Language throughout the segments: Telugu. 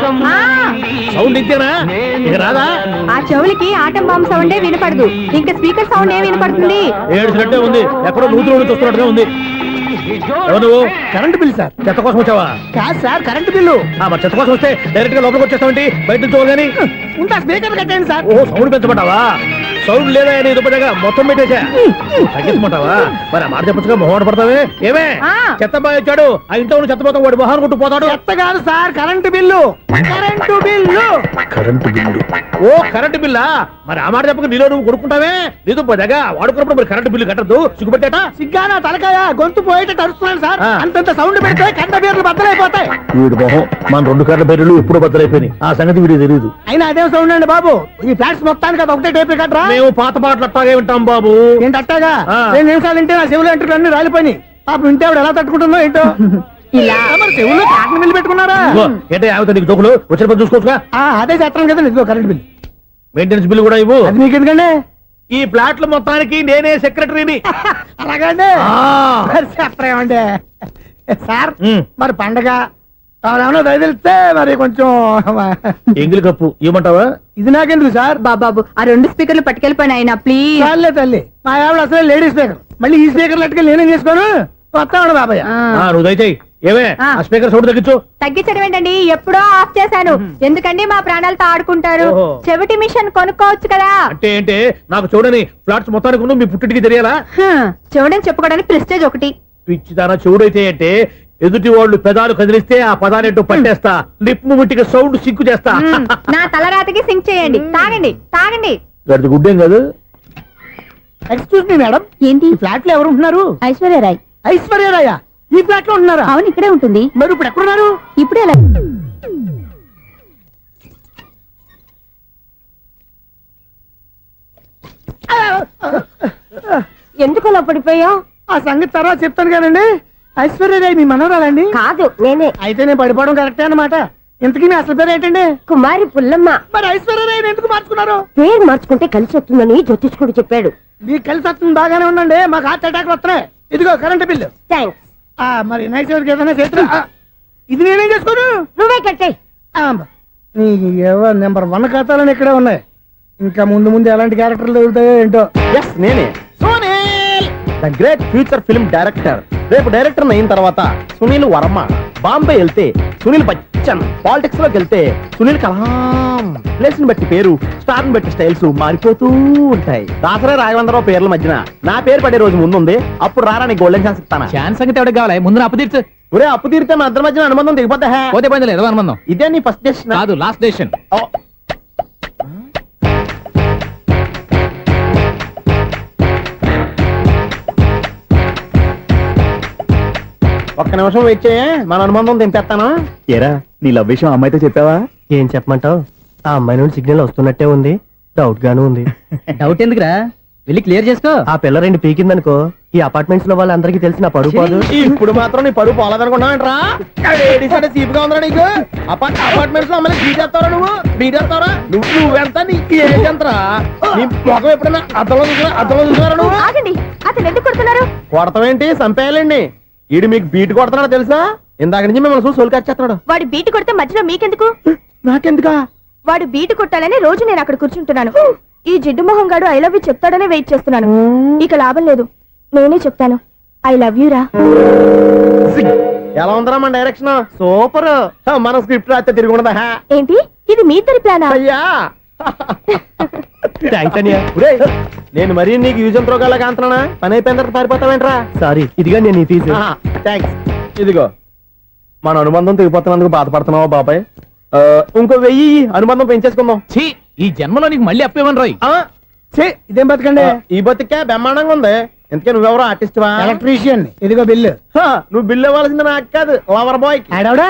సౌండ్ ఇంతేనా ఇక రాదా? ఆ చెవులకి ఆటం బాంబు సౌండే వినపడదు, ఇంకా స్పీకర్ సౌండ్ ఏ వినపడుతుంది? ఏడ్చినట్టే ఉంది, ఎక్కడో నూతులు చూస్తున్నట్టుగా ఉంది. ఎవరు? Current bill sir. చెత్త కోసం వచ్చావా? కాదు సార్, కరెంట్ బిల్లు. మరి చెత్త కోసం వస్తే డైరెక్ట్ గా లోపలికి వచ్చేస్తామంటే బయట నుంచి కానీ ఉంటా. స్పీకర్ కట్టండి సార్. ఓ సౌండ్ పెంచమంటావా? సౌండ్ లేదా నీ దుప్పటగా మొత్తం పెట్టేసా తగ్గించమంటావా? మరి మాట చెప్పచ్చుగా మొహమాట పడతావే. ఏమే చెత్త బాగా వచ్చాడు, ఆ ఇంట్లో చెత్త పోతాం, వాడు మొహాన్ని కొట్టు పోతాడు. చెత్త కాదు sir, current bill. Current bill. Current bill. ఓ కరెంటు బిల్లా? మరి ఆ మాట చెప్పక నీలో నువ్వు కొడుకుంటావే. నీ దుప్పటగా వాడుకున్నప్పుడు మరి కరెంటు బిల్లు కట్టద్దు. సిగ్గుపెట్టేట సిగ్గానా తలకాయ గొంతు పోయేటట్టు అరుస్తున్నాను సార్. అంతంత సౌండ్ పెడితే కంట బీర్లు బద్దలైపోతాయి. వీడు మొహం మన 2 కర్ల బీర్లు ఎప్పుడో బద్దలైపోయినాయి. ఆ సంగతి వీడికి తెలియదు. అయినా అదే సౌండ్ అండి బాబు. ఈ ఫ్లాట్స్ మొత్తానికి అది ఒకటే టేప్ కట్టరా? మేము పాత పాటలు అట్టాగే వింటాం బాబు. ఏంటి అట్టాగా? 2 నిమిషాలు వింటే నా చెవులు ఎంటర్ అన్ని రాలిపోయి. పాపం వింటే ఆవిడ ఎలా తట్టుకుంటుందో ఏంటో. ఇలా మరి చెవుల్లో కాటన్ బిల్లు పెట్టుకున్నారా? ఏంటో యావత నీకు దోకులు వచ్చిన పని చూసుకోవచ్చుగా. అదే చేస్తాను కదా. ఇదిగో కరెంట్ బిల్, మెయింటెనెన్స్ బిల్లు కూడా ఇవ్వు. అది మీకు ఎందుకండి? ఈ ప్లాట్ల మొత్తానికి నేనే సెక్రటరీని. అలాగండి. చెప్పరేమండి సార్. మరి పండగ ఏమన్నా దయదలిస్తే మరి కొంచెం ఎంగిలి కప్పు ఇవ్వమంటావా? ఇది నాకెందుకు సార్? బాబాబు ఆ 2 స్పీకర్లు పట్టుకెళ్ళిపోయిన ఆయన ప్లీజ్. చాలే తల్లి, మా ఆవిడ అసలే లేడీ స్పీకర్. మళ్ళీ ఈ స్పీకర్ అట్టుకెళ్ళి నేనేం చేసుకోను. వస్తాడు బాబాయ్. నువ్వు దయచేయి. ఏమే ఆ స్పీకర్ సౌండ్ తగ్గించు. తగ్గించడం ఏంటండి, ఎప్పుడో ఆఫ్ చేశాను. ఎందుకండి మా ప్రాణాలతో ఆడుకుంటారు? చెవిటి మిషన్ కొనుక్కోవచ్చు కదా. అంటే ఏంటే నాకు చూడని ఫ్లాట్స్ మొత్తానికి మీ పుట్టింటికి తెలియాలా? చెవుడని చెప్పుకోవడానికి ప్రెస్టేజ్ ఒకటి. పిచ్చిదానా చెవుడైతే అంటే ఎదుటి వాళ్ళు పెదాలు కదిలిస్తే ఆ పదాలేంటో పట్టేస్తా. లిప్ ముట్టికి సౌండ్ సింకు చేస్తా. నా తలరాతకి సింక్ చేయండి. తాగండి తాగండి. గడిది గుడ్డేం కాదు. ఎక్స్క్యూజ్ మీ మేడం, ఏంటి ఫ్లాట్ లో ఎవరు ఉంటున్నారు? ఐశ్వర్యరాయ్. ఐశ్వర్యరాయ ఈ ఫ్లాట్ లో ఉంటున్నారా? అవును, ఇక్కడే ఉంటుంది. మరి ఇప్పుడు ఎక్కడున్నారు? ఇప్పుడే ఎలా ఎందుకు అలా పడిపోయావు? ఆ సంగతి తర్వాత చెప్తాను కదండి. ఐశ్వర్యరాయ్ మీ మనవరాలండి? కాదు, నేనే. అయితే నేను పడిపోవడం కరెక్టే అన్నమాట. ఇంతకీ మీ అసలు పేరు ఏంటండి? కుమారి పుల్లమ్మ. మరి ఐశ్వర్యరాయ్ ఎందుకు మార్చుకున్నారు? పేరు మార్చుకుంటే కలిసి వస్తుందని జ్యోతిష్కుడు చెప్పాడు. మీకు కలిసి వస్తుంది, బాగానే ఉండండి. మాకు హార్ట్ అటాక్ వస్తున్నాయి. ఇదిగో కరెంట్ బిల్లు. థ్యాంక్స్. మరి నైట్ ఏదైనా చేతులు ఇది నేనేం చేసుకోను. నువ్వే కట్టే. నెంబర్ 1 ఖాతాలని ఇక్కడే ఉన్నాయి. ఇంకా ముందు ముందు ఎలాంటి క్యారెక్టర్లు దొరుకుతాయో ఏంటో. నేనే Sunil, the great future film director. రేపు డైరెక్టర్ అయిన తర్వాత సునీల్ వర్మ. బాంబే వెళ్తే సునీల్ బచ్చన్, పాలిటిక్స్ లోకి వెళ్తే సునీల్ కలాం. ప్లేస్ ని బట్టి పేరు, స్టార్ ని బట్టి స్టైల్స్ మారిపోతూ ఉంటాయి. దాసరే రాఘవేంద్రరావు పేర్ల మధ్యన నా పేరు పడే రోజు ముందుంది. అప్పుడు రారా నీ గోల్డెన్ ఛాన్స్ ఇస్తాను. ఛాన్స్ సంగతి ఎవరికి కావాలి? ముందు అప్పు తీర్చు. ఒరే అప్పు తీరితే మా ఇద్దరి మధ్యన అనుబంధం దిగిపోతా. పోతే పోయింది లేదు అనుబంధం. ఇదే నీ ఫస్ట్ డెసిషన్ కాదు, లాస్ట్ డెసిషన్. ఒక్క నిమిషం వెయిట్ చేయ, మన అనుబంధం తెంపేస్తాను. ఏరా నీ లవ్ విషయం అమ్మాయితో చెప్పావా? ఏం చెప్పమంటావు? ఆ అమ్మాయి నుండి సిగ్నల్ వస్తున్నట్టే ఉంది. డౌట్ గాను ఉంది. డౌట్ ఎందుకురా, వెళ్ళి క్లియర్ చేసుకో. ఆ పిల్ల 2 పీకిందనుకో, ఈ అపార్ట్మెంట్స్ లో వాళ్ళందరికీ తెలిసిన పరుగు పోదు. ఇప్పుడు మాత్రం నీ పరుగు పోలేదనుకున్నావంటరా? చీప్గా ఉందా నీకు? అపార్ట్మెంట్స్ లో అమ్మని బీటేస్తారా? బీటేస్తారా? నువ్వెంత? నీకు ఏంటంతరా? నీ మొఖం ఎప్పుడైనా అద్దంలో చూసారా నువ్వు? అతను ఎందుకు కొడుతున్నారు? కొడతావేంటి? చంపేయాలండి. ఈడు మీకు బీట్ కొడుతున్నాడు తెలుసా? ఇందాక నుంచి మిమ్మల్ని చూసి సోల్కి వచ్చేస్తున్నాడు. వాడు బీటు కొడితే మధ్యలో మీకెందుకు? నాకెందుకా? వాడు బీటు కొట్టాలని రోజు నేను అక్కడ కూర్చుంటున్నాను. ఈ జిడ్డు మొహం గాడు ఐ లవ్ యూ చెప్తాడనే వెయిట్ చేస్తున్నాను. ఇక లాభం లేదు, నేనే చెప్తాను. ఐ లవ్ యూ రా. ఎలా ఉందరా మన డైరెక్షన్? సూపర్. మన స్క్రిప్ట్ రాస్తే తిరిగి ఉండదా? ఏంటి ఇది మీ ఇద్దరి ప్లానా? అయ్యా నేను మరీ నీకు యూజ్ అండ్ త్రోగాలా కాంతనా? పని అయిపోయిన తర్వాత పారిపోతావేంట్రా? సారీ, ఇదిగా నేను ఈ ఫీజు. థ్యాంక్స్. ఇదిగో మన అనుబంధం తెగిపోతున్నందుకు బాధపడుతున్నావా బాబాయ్? ఇంకో 1000 అనుబంధం పెంచేసుకుందాం. ఈ జన్మలో నీకు మళ్ళీ అప్పేమని రాయి. ఇదేం బతకండి? ఈ బతికే బ్రహ్మాండంగా ఉంది. ఎందుకే నువ్వెవరో ఆర్టిస్ట్ వా? ఎలక్ట్రీషియన్. ఇదిగో బిల్లు. నువ్వు బిల్లు ఇవ్వాల్సింది నాకు కాదు, లవర్ బాయ్. ఆడవడా?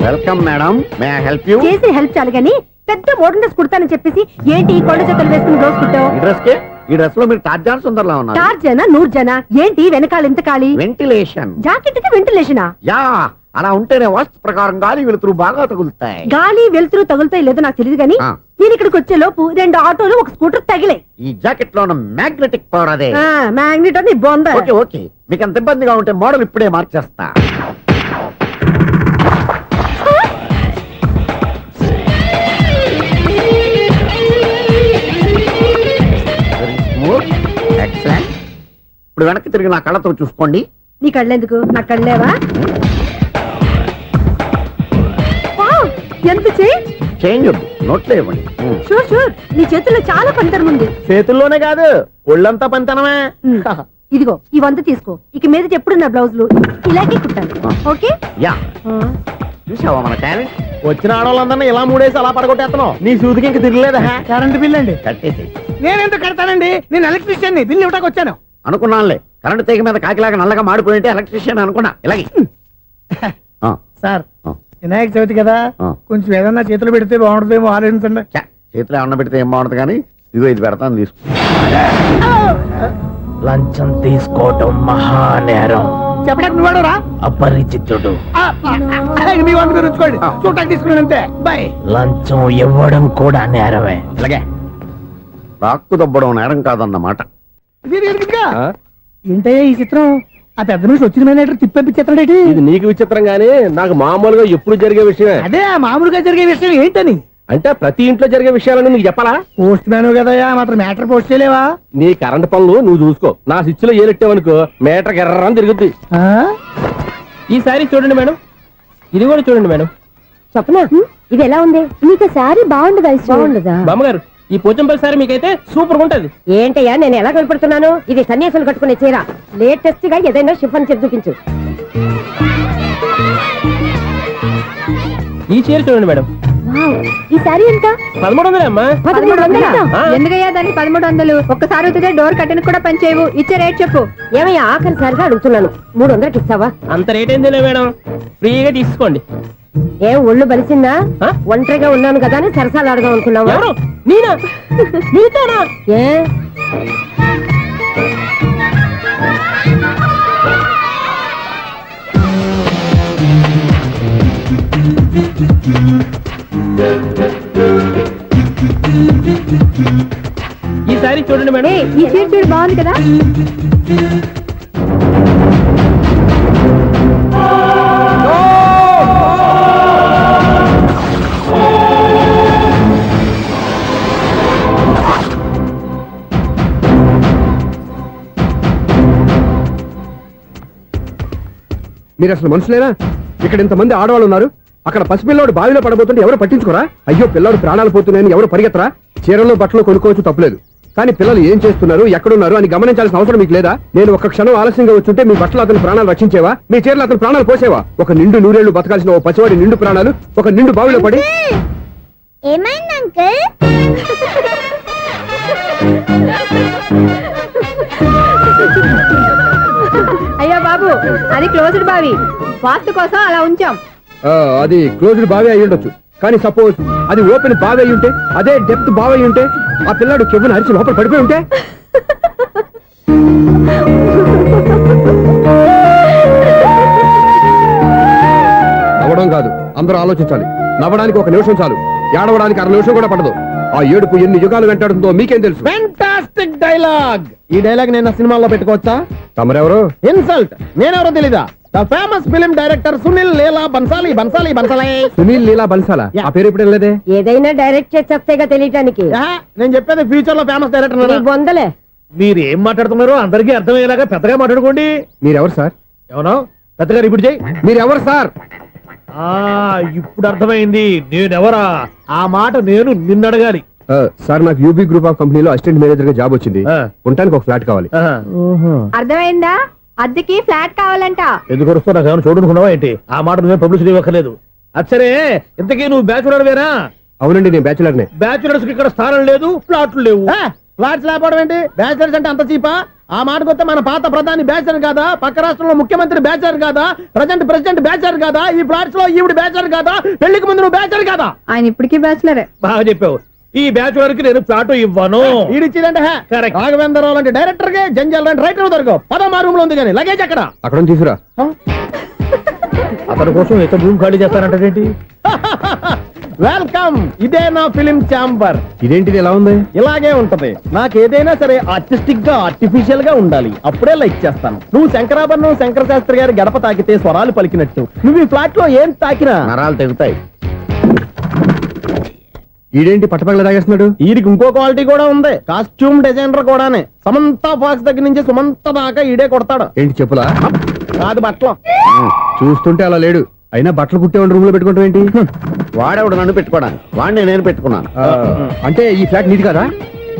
Welcome madam, may I help you? చేసి హెల్ప్ చాలు గానీ పెద్ద మోడల్ డ్రెస్ కుడతానని చెప్పేసి ఏంటి ఈ కొండ జతలు వేసుకుని దోసుకుంటావు? ఈ డ్రెస్ కి ఈ డ్రెస్ లో మీరు టార్జాన్ సుందర్లా ఉన్నారు. టార్జనా 100 జనా? ఏంటి వెనకాల ఎంత ఖాళీ? వెంటిలేషన్. జాకెట్ కి వెంటిలేషనా? యా, అలా ఉంటేనే వాస్తు ప్రకారం గాలి వెలుతురు బాగా తగులుతాయి. గాలి వెలుతురు తగులుతాయి లేదో నాకు తెలియదు కానీ ఆ. నేను ఇక్కడికి వచ్చే లోపు 2 ఆటోలు ఒక స్కూటర్ తగిలే. ఈ జాకెట్ లో ఉన్న మ్యాగ్నెటిక్ పవర్ అదే. మ్యాగ్నెట్ అని బొంద. ఓకే ఓకే, మీకు అంత ఇబ్బందిగా ఉంటే మోడల్ ఇప్పుడే మార్చేస్తా. Excellent. ఇప్పుడు వెనక్కి తిరిగి నా కళ్ళతో చూసుకోండి. నీ కళ్ళెందుకు, నా కళ్ళేవా? వావ్, ఎంత చేంజ్ వద్దు, నోట్లో ఇవ్వండి. షూర్ షూర్, నీ చేతుల్లో చాలా పనితరం ఉంది. చేతుల్లోనే కాదు ఒళ్ళంతా పంతనమే. ఇదిగో ఈ 100 తీసుకో. ఇక మీద ఎప్పుడు నా బ్లౌజులు ఇలాగే కుట్టాను. ఓకే యా, చూసావా మన టాలెంట్? వచ్చిన ఆడవాళ్ళందరినీ ఇలా మూడేసి అలా పడగొట్టేస్తున్నావు. నీ సూదికి ఇంక తిరగలేదా? కరెంట్ బిల్ అండి. కట్టేసి నేనెందుకు కడతానండి, నేను ఎలక్ట్రీషియన్ ని, బిల్ ఇవ్వడానికి వచ్చాను. అనుకున్నానులే, కరెంట్ తీగ మీద కాకిలాగా నల్లగా మాడిపోయింటే ఎలక్ట్రీషియన్ అనుకున్నా. ఇలాగే సార్, వినాయక చవితి కదా, కొంచెం ఏదన్నా చేతులు పెడితే బాగుంటుందేమో ఆలోచించండి. చేతిలో అన్న పెడితే ఏం బాగుంటుంది కానీ ఇదిగో ఇది పెడతాను, తీసుకో. లంచం తీసుకోవటం మహానేరం. చెప్పడానికి నువ్వాడురా అపరిచితుడు. మీ వంట మీరు ఉంచుకోండి, చూడటానికి తీసుకున్నాను అంతే. బాయ్. లంచం ఇవ్వడం కూడా నేరమే. ఇలాగే రాక్కు దబ్బడం నేరం కాదన్నమాట. ఏంటయ్యా ఈ చిత్రం? ఆ పెద్ద నుంచి వచ్చిన మేనేటర్ తిప్పించేస్తాడేటి? ఇది నీకు విచిత్రం గానీ నాకు మామూలుగా ఎప్పుడు జరిగే విషయమే. అదే మామూలుగా జరిగే విషయం ఏంటని? అంటే ప్రతి ఇంట్లో జరిగే విషయాలను నీకు చెప్పాలా? పోస్ట్ మ్యాన్ కదయ్యా, మాత్రం మ్యాటర్ పోస్ట్ చేయలేవా? నీ కరెంట్ పనులు నువ్వు చూసుకో. నా స్విచ్ లో ఏలెట్టావనుకో మీటర్ ఎర్రని తిరుగుద్ది. ఈసారి చూడండి మేడం, ఇది కూడా చూడండి మేడం. చెప్పనా, ఇది ఎలా ఉంది? నీకు సారీ బాగుండదా? బాగుండదా బామ్మగారు? ఈ పోచంపల్లి సారీ మీకైతే సూపర్ ఉంటది. ఏంటయ్యా నేను ఎలా కనపడుతున్నాను? ఇది సన్యాసులు కట్టుకునే చీర. లేటెస్ట్ గా ఏదైనా షిఫాన్ చేసి చూపించు. ఈ చీర చూడండి మేడం. ఈ సారీ ఎంత? 1300 అమ్మా. 1300? ఆ. ఎందుకయ్యా దాన్ని 1300? ఒక్కసారి వచ్చితే డోర్ కట్టను కూడా పనిచేయవు. ఇచ్చే రేట్ చెప్పు. ఏమయ్యా ఆఖరిసారిగా అడుగుతున్నాను, 300కి ఇస్తావా? అంత రేట్ ఏందిలే మేడం, ఫ్రీగా తీసుకోండి. ఏం ఒళ్ళు బలిసిందా? ఆ? ఒంటరిగా ఉన్నాను కదా అని సరసాలు అడదాం అనుకున్నావా? ఎవరు? నేనా? నీతోనా? ఏ ఈ సారీ చూడండి మేడం. ఈ చీర చూడు, బాగుంది కదా? మీరు అసలు మనుషులేనా? ఇక్కడ ఇంతమంది ఆడవాళ్ళు ఉన్నారు, అక్కడ పసిపిల్లాడు బావిలో పడబోతుంటే ఎవరు పట్టించుకోరా? అయ్యో పిల్లాడు ప్రాణాలు పోతున్నాయని ఎవరు పరిగెత్తరా? చీరలో బట్టలు కొనుక్కోవచ్చు, తప్పలేదు. కానీ పిల్లలు ఏం చేస్తున్నారు, ఎక్కడున్నారు అని గమనించాల్సిన అవసరం మీకు లేదా? నేను ఒక్క క్షణం ఆలస్యంగా వచ్చుంటే మీ బట్టలు అతని ప్రాణాలు రక్షించేవా? మీ చీరలు అతని ప్రాణాలు పోసేవా? ఒక నిండు నూరేళ్లు బతకాల్సిన ఓ పసివాడి నిండు ప్రాణాలు ఒక నిండు బావిలో పడి. ఏమైంది అంకుల్? అయ్యో బాబు, అది క్లోజ్డ్ బావి, వాస్తు కోసం అలా ఉంచాం. అది క్లోజ్డ్ బావి అయి ఉండొచ్చు, కానీ సపోజ్ అది ఓపెన్ బావి అయి ఉంటే, అదే డెప్త్ బావి అయి ఉంటే, ఆ పిల్లాడు కెవ్వును అరిచి లోపల పడిపోయి ఉంటే? నవ్వడం కాదు, అందరూ ఆలోచించాలి. నవ్వడానికి 1 నిమిషం చాలు, ఏడవడానికి 1/2 నిమిషం కూడా పడదు. ఆ ఏడుపు ఎన్ని యుగాలు వెంటాడుతుందో మీకేం తెలుసు? Fantastic dialogue. ఈ డైలాగ్ నేను సినిమాలో పెట్టుకోవచ్చా? తమరెవరు? ఇన్సల్ట్. నేనెవరో తెలీదా? The famous film director Sunil Leela Bansali. Bansali Bansali Sunil Leela బన్సాలా? ఆ పేరు ఇప్పుడు లేదే. ఏదైనా డైరెక్ట్ చేసేస్తేగా తెలియటానికి. నేను చెప్పేది ఫ్యూచర్ లో ఫేమస్ నీ డైరెక్టర్. బొందలే. మీరు ఏం మాట్లాడుతున్నారో అందరికీ అర్థమయ్యేలాగా పెద్దగా మాట్లాడుకోండి. మీరెవరు సార్? ఎవరో పెద్దగా రిపీట్ చేయి. మీరెవరు సార్? ఇప్పుడు అర్థమైంది నేనెవరా. ఆ మాట నేను నిన్ను అడగాలి. సార్, నాకు యూబీ గ్రూప్ ఆఫ్ కంపెనీలో అసిస్టెంట్ మేనేజర్ గా జాబ్ వచ్చింది. ఉండటానికి ఒక ఫ్లాట్ కావాలి. అర్థమైందా? అద్దెకి ఫ్లాట్ కావాలంట. ఎందుకు వస్తావు? నాకు ఏమైనా చూడనుకున్నావా ఏంటి? ఆ మాట నువ్వే పబ్లిసిటీ ఇవ్వక్కర్లేదు. అచ్చరే, ఇంతకీ నువ్వు బ్యాచులర్ వేరా? అవునండి, నేను బ్యాచులర్నే. బ్యాచులర్స్ కి ఇక్కడ స్థానం లేదు, ఫ్లాట్లు లేవు. ఫ్లాట్స్ లేకపోవడం ఏంటి? బ్యాచులర్స్ అంటే అంత చీపా? ఆ మాటకొస్తే మన పాత ప్రధాని బ్యాచులర్ కాదా? పక్క రాష్ట్రంలో ముఖ్యమంత్రి బ్యాచులర్ కాదా? ప్రెసిడెంట్ బ్యాచులర్ కాదా? ఈ ఫ్లాట్స్ లో ఈవిడ బ్యాచులర్ కాదా? పెళ్లికి ముందు నువ్వు బ్యాచులర్ కాదా? ఆయన ఇప్పటికీ బ్యాచులరే. బాగా చెప్పావు. ఈ బ్యాచులర్ కి నేను ఫ్లాట్ ఇవ్వను. ఈడిచ్చిందంటే రాఘవేంద్రరావు లాంటి డైరెక్టర్ కి జంజల్ లాంటి రైటర్ దొరకవు. 13 రూమ్ లో ఉంది కానీ లగేజ్ అక్కడ అక్కడ తీసుకురా. అతని కోసం ఎంత భూమి ఖాళీ చేస్తానంటేంటి? వెల్కమ్, ఇదే నా ఫిలిం ఛాంబర్. ఇదేంటిది ఎలా ఉంది? ఇలాగే ఉంటది. నాకు ఏదైనా సరే ఆర్టిస్టిక్ గా ఆర్టిఫిషియల్ గా ఉండాలి, అప్పుడే లైక్ చేస్తాను. నువ్వు శంకరాభరణం శంకర శాస్త్రి గారి గడప తాకితే స్వరాలు పలికినట్టు నువ్వు ఈ ఫ్లాట్ లో ఏం తాకినా నరాలు తెగుతాయి. ఈడేంటి పట్టపగల తాగేస్తున్నాడు? వీరికి ఇంకో క్వాలిటీ కూడా ఉంది. కాస్ట్యూమ్ డిజైనర్ కూడానే. సమంత ఫాక్స్ దగ్గర నుంచి సుమంత దాకా ఈడే కొడతాడు. ఏంటి చెప్పులా? కాదు బట్టలు. చూస్తుంటే అలా లేడు. అయినా బట్టలు కుట్టేవాడి రూమ్ లో పెట్టుకుంటాం ఏంటి? వాడేవాడు నన్ను పెట్టుకోవడానికి, వాడిని నేను పెట్టుకున్నాను. అంటే ఈ ఫ్లాట్ నీది కదా?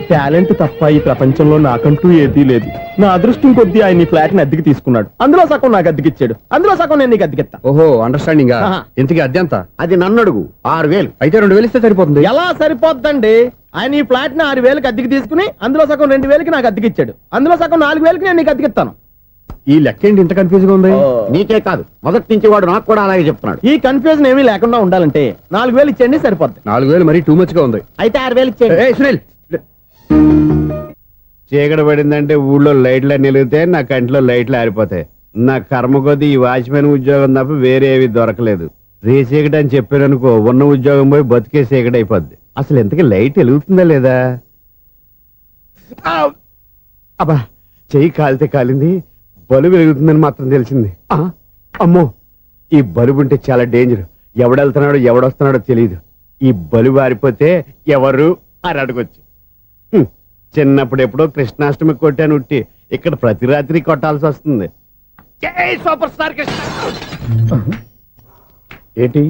టాలెంట్ తప్ప ఈ ప్రపంచంలో నాకంటూ ఏదీ లేదు. నా అదృష్టం కొద్దీ ఆయన ఈ ఫ్లాట్ ని అద్దెకి తీసుకున్నాడు. అందులో సగం నాకు అద్దెకిచ్చాడు, అందులో సగం నేను నీకు అద్దెకిస్తా. ఓహో, అండర్స్టాండింగ్. ఆహా. ఇంతకీ అద్దె ఎంత? అది నన్ను అడుగు. 6,000. అయితే 2,000 ఇస్తే సరిపోతుంది. ఎలా సరిపోద్దండి? ఆయన ఈ ఫ్లాట్ ని 6,000కి అద్దెకి తీసుకుని అందులో సగం 2,000కి నాకు అద్దెకిచ్చాడు, అందులో సగం 4,000కి నేను నీకు అద్దెకిస్తాను. ఈ లెక్క ఏంటి ఇంత కన్ఫ్యూజ్ గా ఉంది? నీకే కాదు, మొదటి నుంచి వాడు నాకు కూడా అలాగే చెప్తున్నాడు. ఈ కన్ఫ్యూజన్ ఏమీ లేకుండా ఉండాలంటే 4,000 ఇచ్చేయండి, సరిపోద్ది. 4,000 మరీ టూ మచ్ గా ఉంది. అయితే 6,000 ఇచ్చేయండి. ఏయ్, సునీల్. చీకటి పడిందంటే ఊళ్ళో లైట్లు నిలిగితే నా కంటిలో లైట్లు ఆరిపోతాయి. నా కర్మ కొద్దీ ఈ వాచ్మెన్ ఉద్యోగం తప్ప వేరే ఏవి దొరకలేదు. రేచీకటి అని చెప్పారనుకో, ఉన్న ఉద్యోగం పోయి బతికే చీకటి అయిపోద్ది. అసలు ఇంతకీ లైట్ వెలుగుతుందా లేదా? అబ్బా, చెయ్యి కాలితే కాలింది, బలుబు వెలుగుతుందని మాత్రం తెలిసింది. అమ్మో, ఈ బలుబు ఉంటే చాలా డేంజర్. ఎవడెళ్తున్నాడో ఎవడొస్తున్నాడో తెలియదు. ఈ బలుబు ఆరిపోతే ఎవరు అని అడగొచ్చు. చిన్నప్పుడు ఎప్పుడో కృష్ణాష్టమి కొట్టాను ఉట్టి, ఇక్కడ ప్రతి రాత్రి కొట్టాల్సి వస్తుంది. జై సూపర్ స్టార్ కృష్ణ. ఏంటి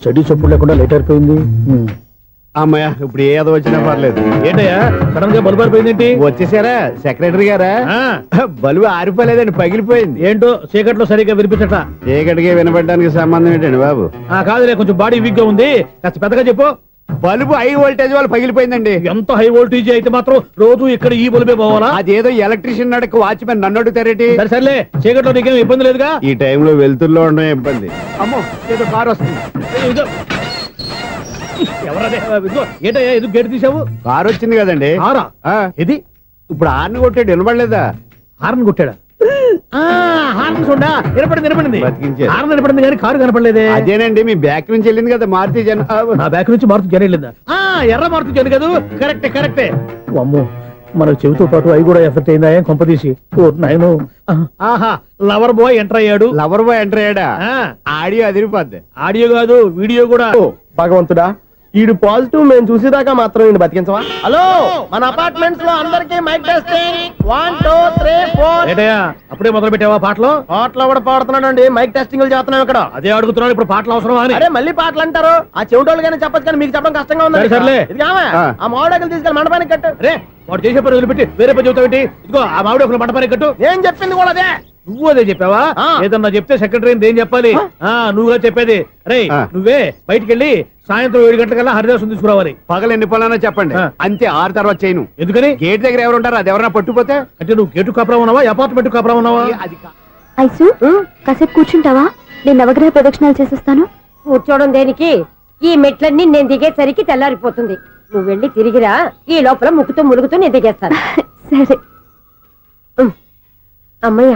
చెడు చెప్పుడు లేకుండా లేట్ అయిపోయింది? అమ్మయ్య, ఇప్పుడు ఏదో వచ్చినా పర్లేదు. ఏంటయ్యా సడన్ గా బల్బు అయిపోయింది ఏంటి? వచ్చేసారా సెక్రటరీ గారా? ఆ, బలుబు ఆరిపోలేదండి, పగిలిపోయింది. ఏంటో చీకట్లో సరిగ్గా వినిపించట. చీకటికి వినపడడానికి సంబంధం ఏంటండి బాబు? కాదులే, కొంచెం బాడీ వీక్ గా ఉంది, కాస్త పెద్దగా చెప్పు. బల్బు హై వోల్టేజ్ వాళ్ళు పగిలిపోయిందండి. ఎంత హై వోల్టేజ్ అయితే మాత్రం రోజు ఇక్కడ ఈ బల్బే పోవాలా? అదేదో ఎలక్ట్రీషియన్ నడక వాచ్మెన్ నన్ను అడుగుతారేటి? సరే సర్లే, చీకట్లో నీకేం ఇబ్బంది లేదుగా? ఈ టైంలో వెళ్తుల్లో ఉండడం ఇబ్బంది. అమ్మో, ఏదో కారు వస్తుంది. ఇదిగో. ఎవరదే? ఇదిగో, ఏంటయ్యా ఇది గేట్ తీసావు? కారు వచ్చింది కదండి. కారా? ఆ, ఇది ఇప్పుడు ఆర్ని కొట్టాడు, వినపడలేదా? హార్న్ కొట్టాడా? హార్న్ చూడా, వినపడింది. బతికించారు. హార్న్ వినపడింది కానీ కారు కనపడలేదే. అదేనండి, మీ బ్యాక్ నుంచి వెళ్ళింది కదా మారుతి జన. నా బ్యాక్ నుంచి మారుతు జన వెళ్ళిందా? ఎర్ర మారుతు జన కదా? కరెక్టే. అమ్మో, మన చెవితో పాటు అవి కూడా ఎఫెక్ట్ అయిందా కొంపదీసి? ఓ నాయనో. ఆహా, లవర్ బాయ్ ఎంటర్ అయ్యాడు. లవర్ బాయ్ ఎంటర్ అయ్యాడా? ఆ, ఆడియో అదిరిపోద్ది. ఆడియో కాదు వీడియో కూడా. భగవంతుడా, ఈడు పాజిటివ్ మేము చూసేదాకా మాత్రం ఈయన బతికించవా? హలో, మన అపార్ట్మెంట్స్ లో అందరికీ మైక్ టెస్టింగ్. 1 2 3 4. ఏంటయ్యా అప్పుడే మొదలు పెట్టావా పాటలు? పాటలు కూడా పాడుతున్నాడు అండి, మైక్ టెస్టింగ్ చేస్తున్నాం ఇక్కడ. అదే అడుగుతున్నాడు, ఇప్పుడు పాటలు అవసరమా అని. అరే మళ్ళీ పాటలు అంటారు, ఆ చెవిటోళ్ళు కానీ చెప్పచ్చు కానీ మీకు చెప్పడం కష్టంగా ఉంది. సర్లే. ఆ మామిడాకులు తీసుకెళ్ళి మండపానికి కట్టు. రే, వాడు చేసే పని వదిలిపెట్టి వేరే పని చెబుతావు ఏంటి? ఇదిగో ఆ మామిడి ఒక మంటపానికి కట్టు. ఏం చెప్పింది కూడా అదే. నువ్వు అదే చెప్పావా? ఆ. ఏదన్నా చెప్తే సెక్రటరీ ఏం చెప్పాలి? నువ్వుగా చెప్పేది. రే, ఆ. నువ్వే బయటికి వెళ్ళి సాయంత్రం 7 గంటలకల్లా హరిదాసం తీసుకురావాలి. పగలు ఎన్ని పనులన్నా చెప్పండి, ఆ. అంతే. 6 తర్వాత చేయను. ఎందుకని? గేట్ దగ్గర ఎవరు ఉంటారు? అది ఎవరన్నా పట్టుపోతే అంటే నువ్వు గేటు కాపురా ఉన్నావా, అపార్ట్మెంట్ కాపురా ఉన్నావా? అది ఐసు కాసేపు కూర్చుంటావా? నేను నవగ్రహ ప్రదక్షిణాలు చేసేస్తాను. కూర్చోవడం దేనికి? ఈ మెట్లన్నీ నేను దిగేసరికి తెల్లారిపోతుంది. నువ్వు వెళ్ళి తిరిగిరా, ఈ లోపల ముక్కుతూ ములుగుతూ నేను దిగేస్తాను. సరే. అమ్మయ్య,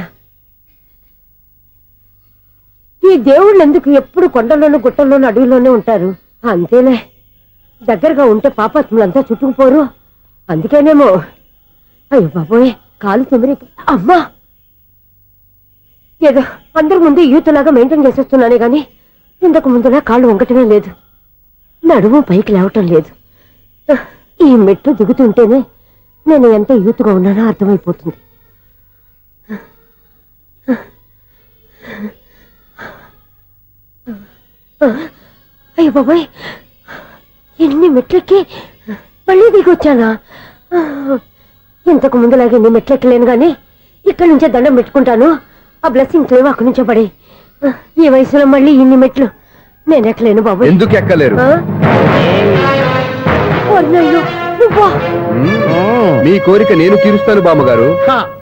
ఈ దేవుళ్ళు ఎందుకు ఎప్పుడు కొండల్లోనూ గుట్టల్లోనూ అడవిలోనే ఉంటారు? అంతేలే, దగ్గరగా ఉంటే పాపాత్ములంతా చుట్టుకుపోరు. అందుకేనేమో. అయ్యో బాబోయ్, కాలు తిమిరి. అమ్మా, ఏదో అందరి ముందు యూత్లాగా మెయింటైన్ చేసేస్తున్నానే గాని ఇంతకు ముందులా కాళ్ళు వంకటమే లేదు, నడుము పైకి లేవటం లేదు. ఈ మెట్లు దిగుతుంటేనే నేను ఎంత యూత్గా ఉన్నానో అర్థమైపోతుంది. అయ్యో బాబాయ్, ఎన్ని మెట్లెక్కి మళ్ళీ దిగొచ్చానా? ఇంతకు ముందులాగే ఎన్ని మెట్లెక్కలేను గాని ఇక్కడి నుంచే దండం పెట్టుకుంటాను. ఆ బ్లెస్సింగ్స్ లేవు అక్కడి నుంచే పడే. ఈ వయసులో మళ్ళీ ఇన్ని మెట్లు నేను ఎక్కలేను బాబాయ్. ఎందుకు ఎక్కలేరు? నువ్వా? మీ కోరిక నేను తీరుస్తాను బామ్మగారు.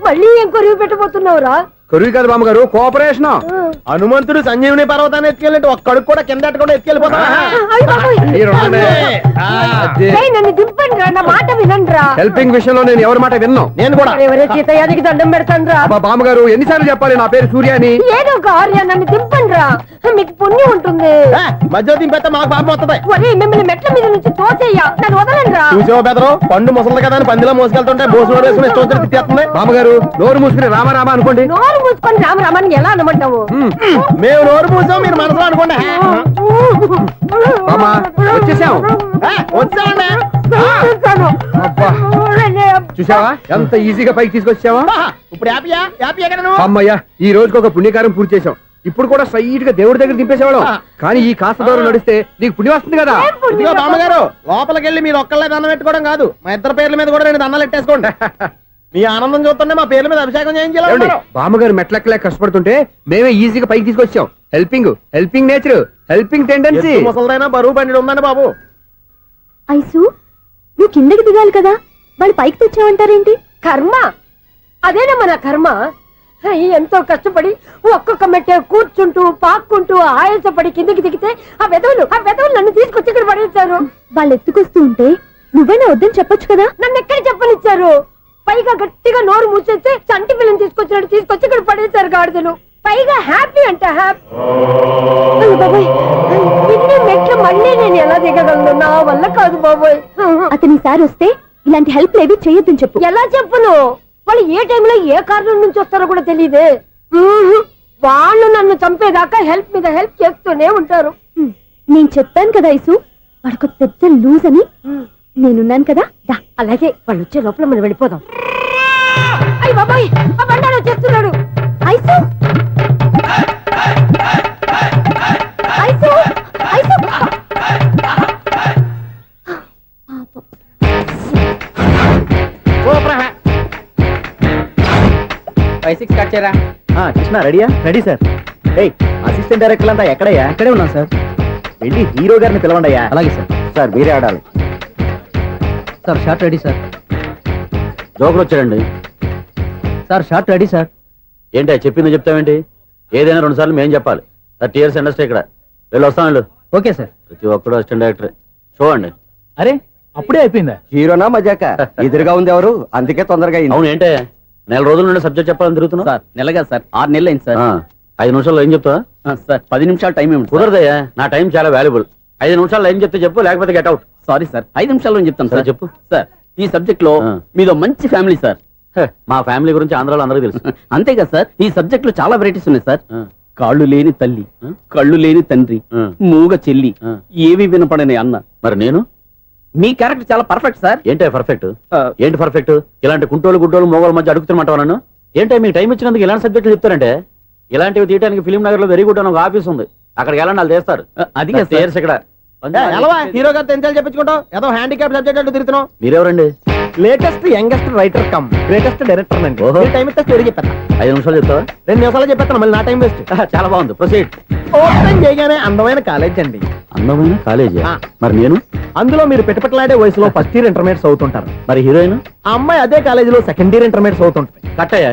మళ్ళీ ఏం కొరివి పెట్టబోతున్నావురా? కొరువు కాదు బామ్మగారు, కోఆపరేషన్. హనుమంతుడు సంజీవుని పర్వతాన్ని ఎత్తుకెళ్ళి ఒక్కడికి కూడా కింద ఎట్టకుండా ఎత్తుకెళ్ళిపోతా అయ్య బాబోయ్. మీరు ఉండండి. అదే. ఏయ్, నన్ను దింపండి రా, నా మాట వినండిరా. హెల్పింగ్ విషయంలో నేను ఎవరి మాట విన్నాను. నేను కూడా ఎవరే సీతయ్యానికి దండం పెడతాను రా. అబ్బా బామ్మగారు ఎన్నిసార్లు చెప్పాలి నా పేరు సూర్య అని? ఏదో ఒక ఆర్య, నన్ను దింపండి రా, మీకు పుణ్యం ఉంటుంది. మధ్య దింపేస్తే మాకు పాపం వస్తుంది. ఒరే, మిమ్మల్ని మెట్ల మీద నుంచి తోసేయ్యా, నన్ను వదలండి రా. చూసావా బెదరు పండు ముసలి కదా అని పందిలో మోసుకెళ్తుంటే బోసు వేసుకుని ఇష్టం వచ్చినట్టు తిట్టేస్తుంది. బామ్మగారు నోరు మూసుకుని రామారామ అనుకోండి. నోరు మూసుకొని రామరామని ఎలా అనమంటావు? మేము నోరు పూసాం, మీరు మనసులో అనుకోండి. బామ్మ వచ్చేసాం. వచ్చామండి. అబ్బా చూసావా ఎంత ఈజీగా పైకి తీసుకొచ్చావా? ఇప్పుడు హ్యాపీయా హ్యాపీయా కదా నువ్వు? అమ్మయ్యా ఈ రోజుకి ఒక పుణ్యకారం పూర్తి చేసాం. ఇప్పుడు కూడా స్ట్రైట్ గా దేవుడి దగ్గర దింపేసేవాడు. కానీ ఈ కాస్త దూరం నడిస్తే నీకు పుణ్యం వస్తుంది కదా. ఇదిగో బామ్మగారు, లోపలికి వెళ్ళి మీరు ఒక్కళ్ళే దండం పెట్టుకోవడం కాదు, మా ఇద్దరు పేర్ల మీద కూడా 2 దండాలు ఎట్టేసుకోండి. మీ ఆనందం చూస్తుంటే మా పేర్ల మీద అభిషేకం చేయించాలి. ఏమండి, బామ్మగారు మెట్లెక్కలే కష్టపడుతుంటే మేమే ఈజీగా పైకి తీసుకొచ్చాం. Helping nature, helping tendency. ముసలిదైనా బరువు బండి ఉందండి బాబు. ఐసు నువ్వు కిందకి దిగాలి కదా, వాళ్ళు పైకి తెచ్చావంటారేంటి? కర్మ అదేనమ్మా నా కర్మ. ఎంతో కష్టపడి ఒక్కొక్క మెట్టే కూర్చుంటూ పాక్కుంటూ ఆయాసపడి కిందకి దిగితే ఆ వెధవులు నన్ను తీసుకొచ్చి ఇక్కడ పడేశారు. వాళ్ళు ఎత్తుకొస్తూ ఉంటే నువ్వేనా వద్దని చెప్పొచ్చు కదా. నన్ను ఎక్కడ చెప్పనిచ్చారు? పైగా గట్టిగా నోరు మూసేస్తే చంటి పిల్లని తీసుకొచ్చినట్టు తీసుకొచ్చి ఇక్కడ పడేశారు గాడిదలు. పైగా హ్యాపీ అంట హ్యాపీ. బాబోయ్, ఇన్ని మెట్లు మళ్ళీ నేను ఎలా దిగగలను? నా వల్ల కాదు బాబోయ్. అతని సారి వస్తే ఇలాంటి హెల్ప్ లేవి చేయొద్దని చెప్పు. ఎలా చెప్పును? వాళ్ళు ఏ టైంలో ఏ కారణం నుంచి వస్తారో కూడా తెలియదే. వాళ్ళు నన్ను చంపేదాకా హెల్ప్ మీద హెల్ప్ చేస్తూనే ఉంటారు. నేను చెప్పాను కదా ఐసు, వాడికి పెద్ద లూజ్ అని. నేనున్నాను కదా, దా. అలాగే వాళ్ళు వచ్చే లోపల మనం వెళ్ళిపోదాం. అయ్య బాబాయ్, ఆ బండారు వచ్చేస్తున్నాడు. ఐసు ఐసు ఐసు కృష్ణ రెడీయా? Ready sir. అసిస్టెంట్ డైరెక్టర్ అంతా ఎక్కడయ్యా? ఇక్కడే ఉన్నాం సార్. వెళ్ళి హీరో గారిని పిలవండి అయ్యా. అలాగే సార్. సార్ మీరే ఆడాలి సార్. Short ready sir. జోకులు వచ్చాడండి. Sir short ready sir. ఏంటి చెప్పింది చెప్తావేంటి? ఏదైనా 2 సార్లు మేం చెప్పాలి. 30 years ఇండస్ట్రీ ఇక్కడ. వెళ్ళి వస్తాం వెళ్ళు. Okay sir. ప్రతి ఒక్కడు అసిస్టెంట్ డైరెక్టర్. చూడండి. అరే అప్పుడే అయిపోయిందా? హీరోనా మజాక? ఎదురుగా ఉంది ఎవరు, అందుకే తొందరగా అవును ఏంటే 4 రోజుల నుండి సబ్జెక్ట్ చెప్పాలని తిరుగుతున్నా సార్ నెలగా సార్ 6 నెలలు అయింది సార్. 5 నిమిషాల్లో ఏం చెప్తా సార్ 10 నిమిషాలు టైం ఏమి కుదరదయ్యా. నా టైం చాలా వాల్యుబుల్. 5 నిమిషాల్లో ఏం చెప్తే చెప్పు, లేకపోతే గెట్ అవుట్. సారీ సార్ 5 నిమిషాల్లో చెప్తాను సరే సార్. చెప్పు. సార్ ఈ సబ్జెక్ట్ లో మీదో మంచి ఫ్యామిలీ సార్. మా ఫ్యామిలీ గురించి ఆంధ్రాలో అందరికీ తెలుసు. అంతే కదా సార్, ఈ సబ్జెక్ట్ లో చాలా వెరైటీస్ ఉన్నాయి సార్. ఆ. కాళ్ళు లేని తల్లి, కళ్ళు లేని తండ్రి, మూగ చెల్లి, ఏవి వినపడని అన్న. మరి నేను మీ క్యారెక్టర్ చాలా పర్ఫెక్ట్ సార్. ఏంటే పర్ఫెక్ట్? ఏంటి పర్ఫెక్ట్? ఇలాంటి కుంటోలు గుడ్డోలు మోగోళ్ళ మధ్య అడుగుతున్నమాట నన్ను. ఏంటంటే మీకు టైం ఇచ్చినందుకు ఇలాంటి సబ్జెక్టులు చెప్తారంటే, ఇలాంటివి తీయడానికి ఫిలిం నగర్ లో వెరీ గుడ్ అని ఒక ఆఫీస్ ఉంది. అక్కడికి వెళ్ళండి, వాళ్ళు చేస్తారు. అది కదా సార్. చేర్స్ ఇక్కడ హీరో గారితో ఎంత చెప్పించుకుంటావు? ఏదో హ్యాండిక్యాప్ సబ్జెక్ట్ అంటూ తిరుగుతున్నావు. మీరెవరండి? Latest youngest writer cum greatest director అండి. ఓహో. టైం ఇస్తే స్టోరీ చెప్పేస్తా. 5 నిమిషాలు చెప్తావా? 2 నిమిషాలు చెప్పేస్తాను, మళ్ళీ నా టైం వేస్ట్. చాలా బాగుంది. ప్రొసీడ్. ఓపెన్ చేయగానే అందమైన కాలేజ్ అండి. అందమైన కాలేజీ. ఆ. మరి నేను? అందులో మీరు పెట్టుపట్లాడే వయసులో ఫస్ట్ ఇయర్ ఇంటర్మీడియట్స్ అవుతుంటారు. మరి హీరోయిన్? ఆ అమ్మాయి అదే కాలేజీలో సెకండ్ ఇయర్ ఇంటర్మీడియట్స్ అవుతుంటది. కట్టయ్యా.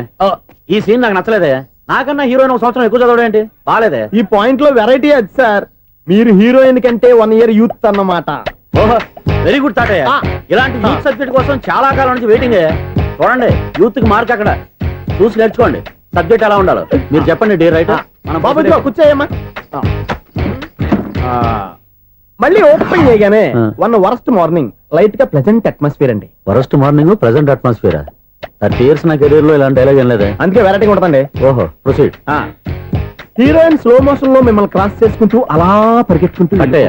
ఈ సీన్ నాకు నచ్చలేదయ్యా. నాకన్నా హీరోయిన్ 1 సంవత్సరం ఎక్కువ చదవడం ఏంటి? బాగాలేదే. ఈ పాయింట్ లో వెరైటీ అది సార్. మీరు హీరోయిన్ కంటే 1 year యూత్ అన్నమాట. ఓహో వెరీ గుడ్ థాట్ అయ్యా. ఇలాంటి యూత్ సబ్జెక్ట్ కోసం చాలా కాలం నుంచి వెయిటింగ్. చూడండి యూత్ కి మార్క్ అక్కడ చూసి నేర్చుకోండి. సబ్జెక్ట్ ఎలా ఉండాలో మీరు చెప్పండి. డే రైట్ బాబు ఇదిగో కూర్చోయమ్మా. మళ్ళీ ఓపెన్ చేయగానే వరస్ట్ మార్నింగ్ లైట్ గా ప్లెజెంట్ అట్మాస్ఫియర్ అండి. Worst morning present atmosphere. 30 years నా కెరీర్ లో ఇలాంటి డైలాగ్ ఏం లేదే. అందుకే వెరైటీగా ఉంటుందండి. ఓహో ప్రొసీడ్. హీరోయిన్ స్లో మోషన్ లో మిమ్మల్ని క్రాస్ చేసుకుంటూ అలా పరిగెట్టుకుంటూ అంటే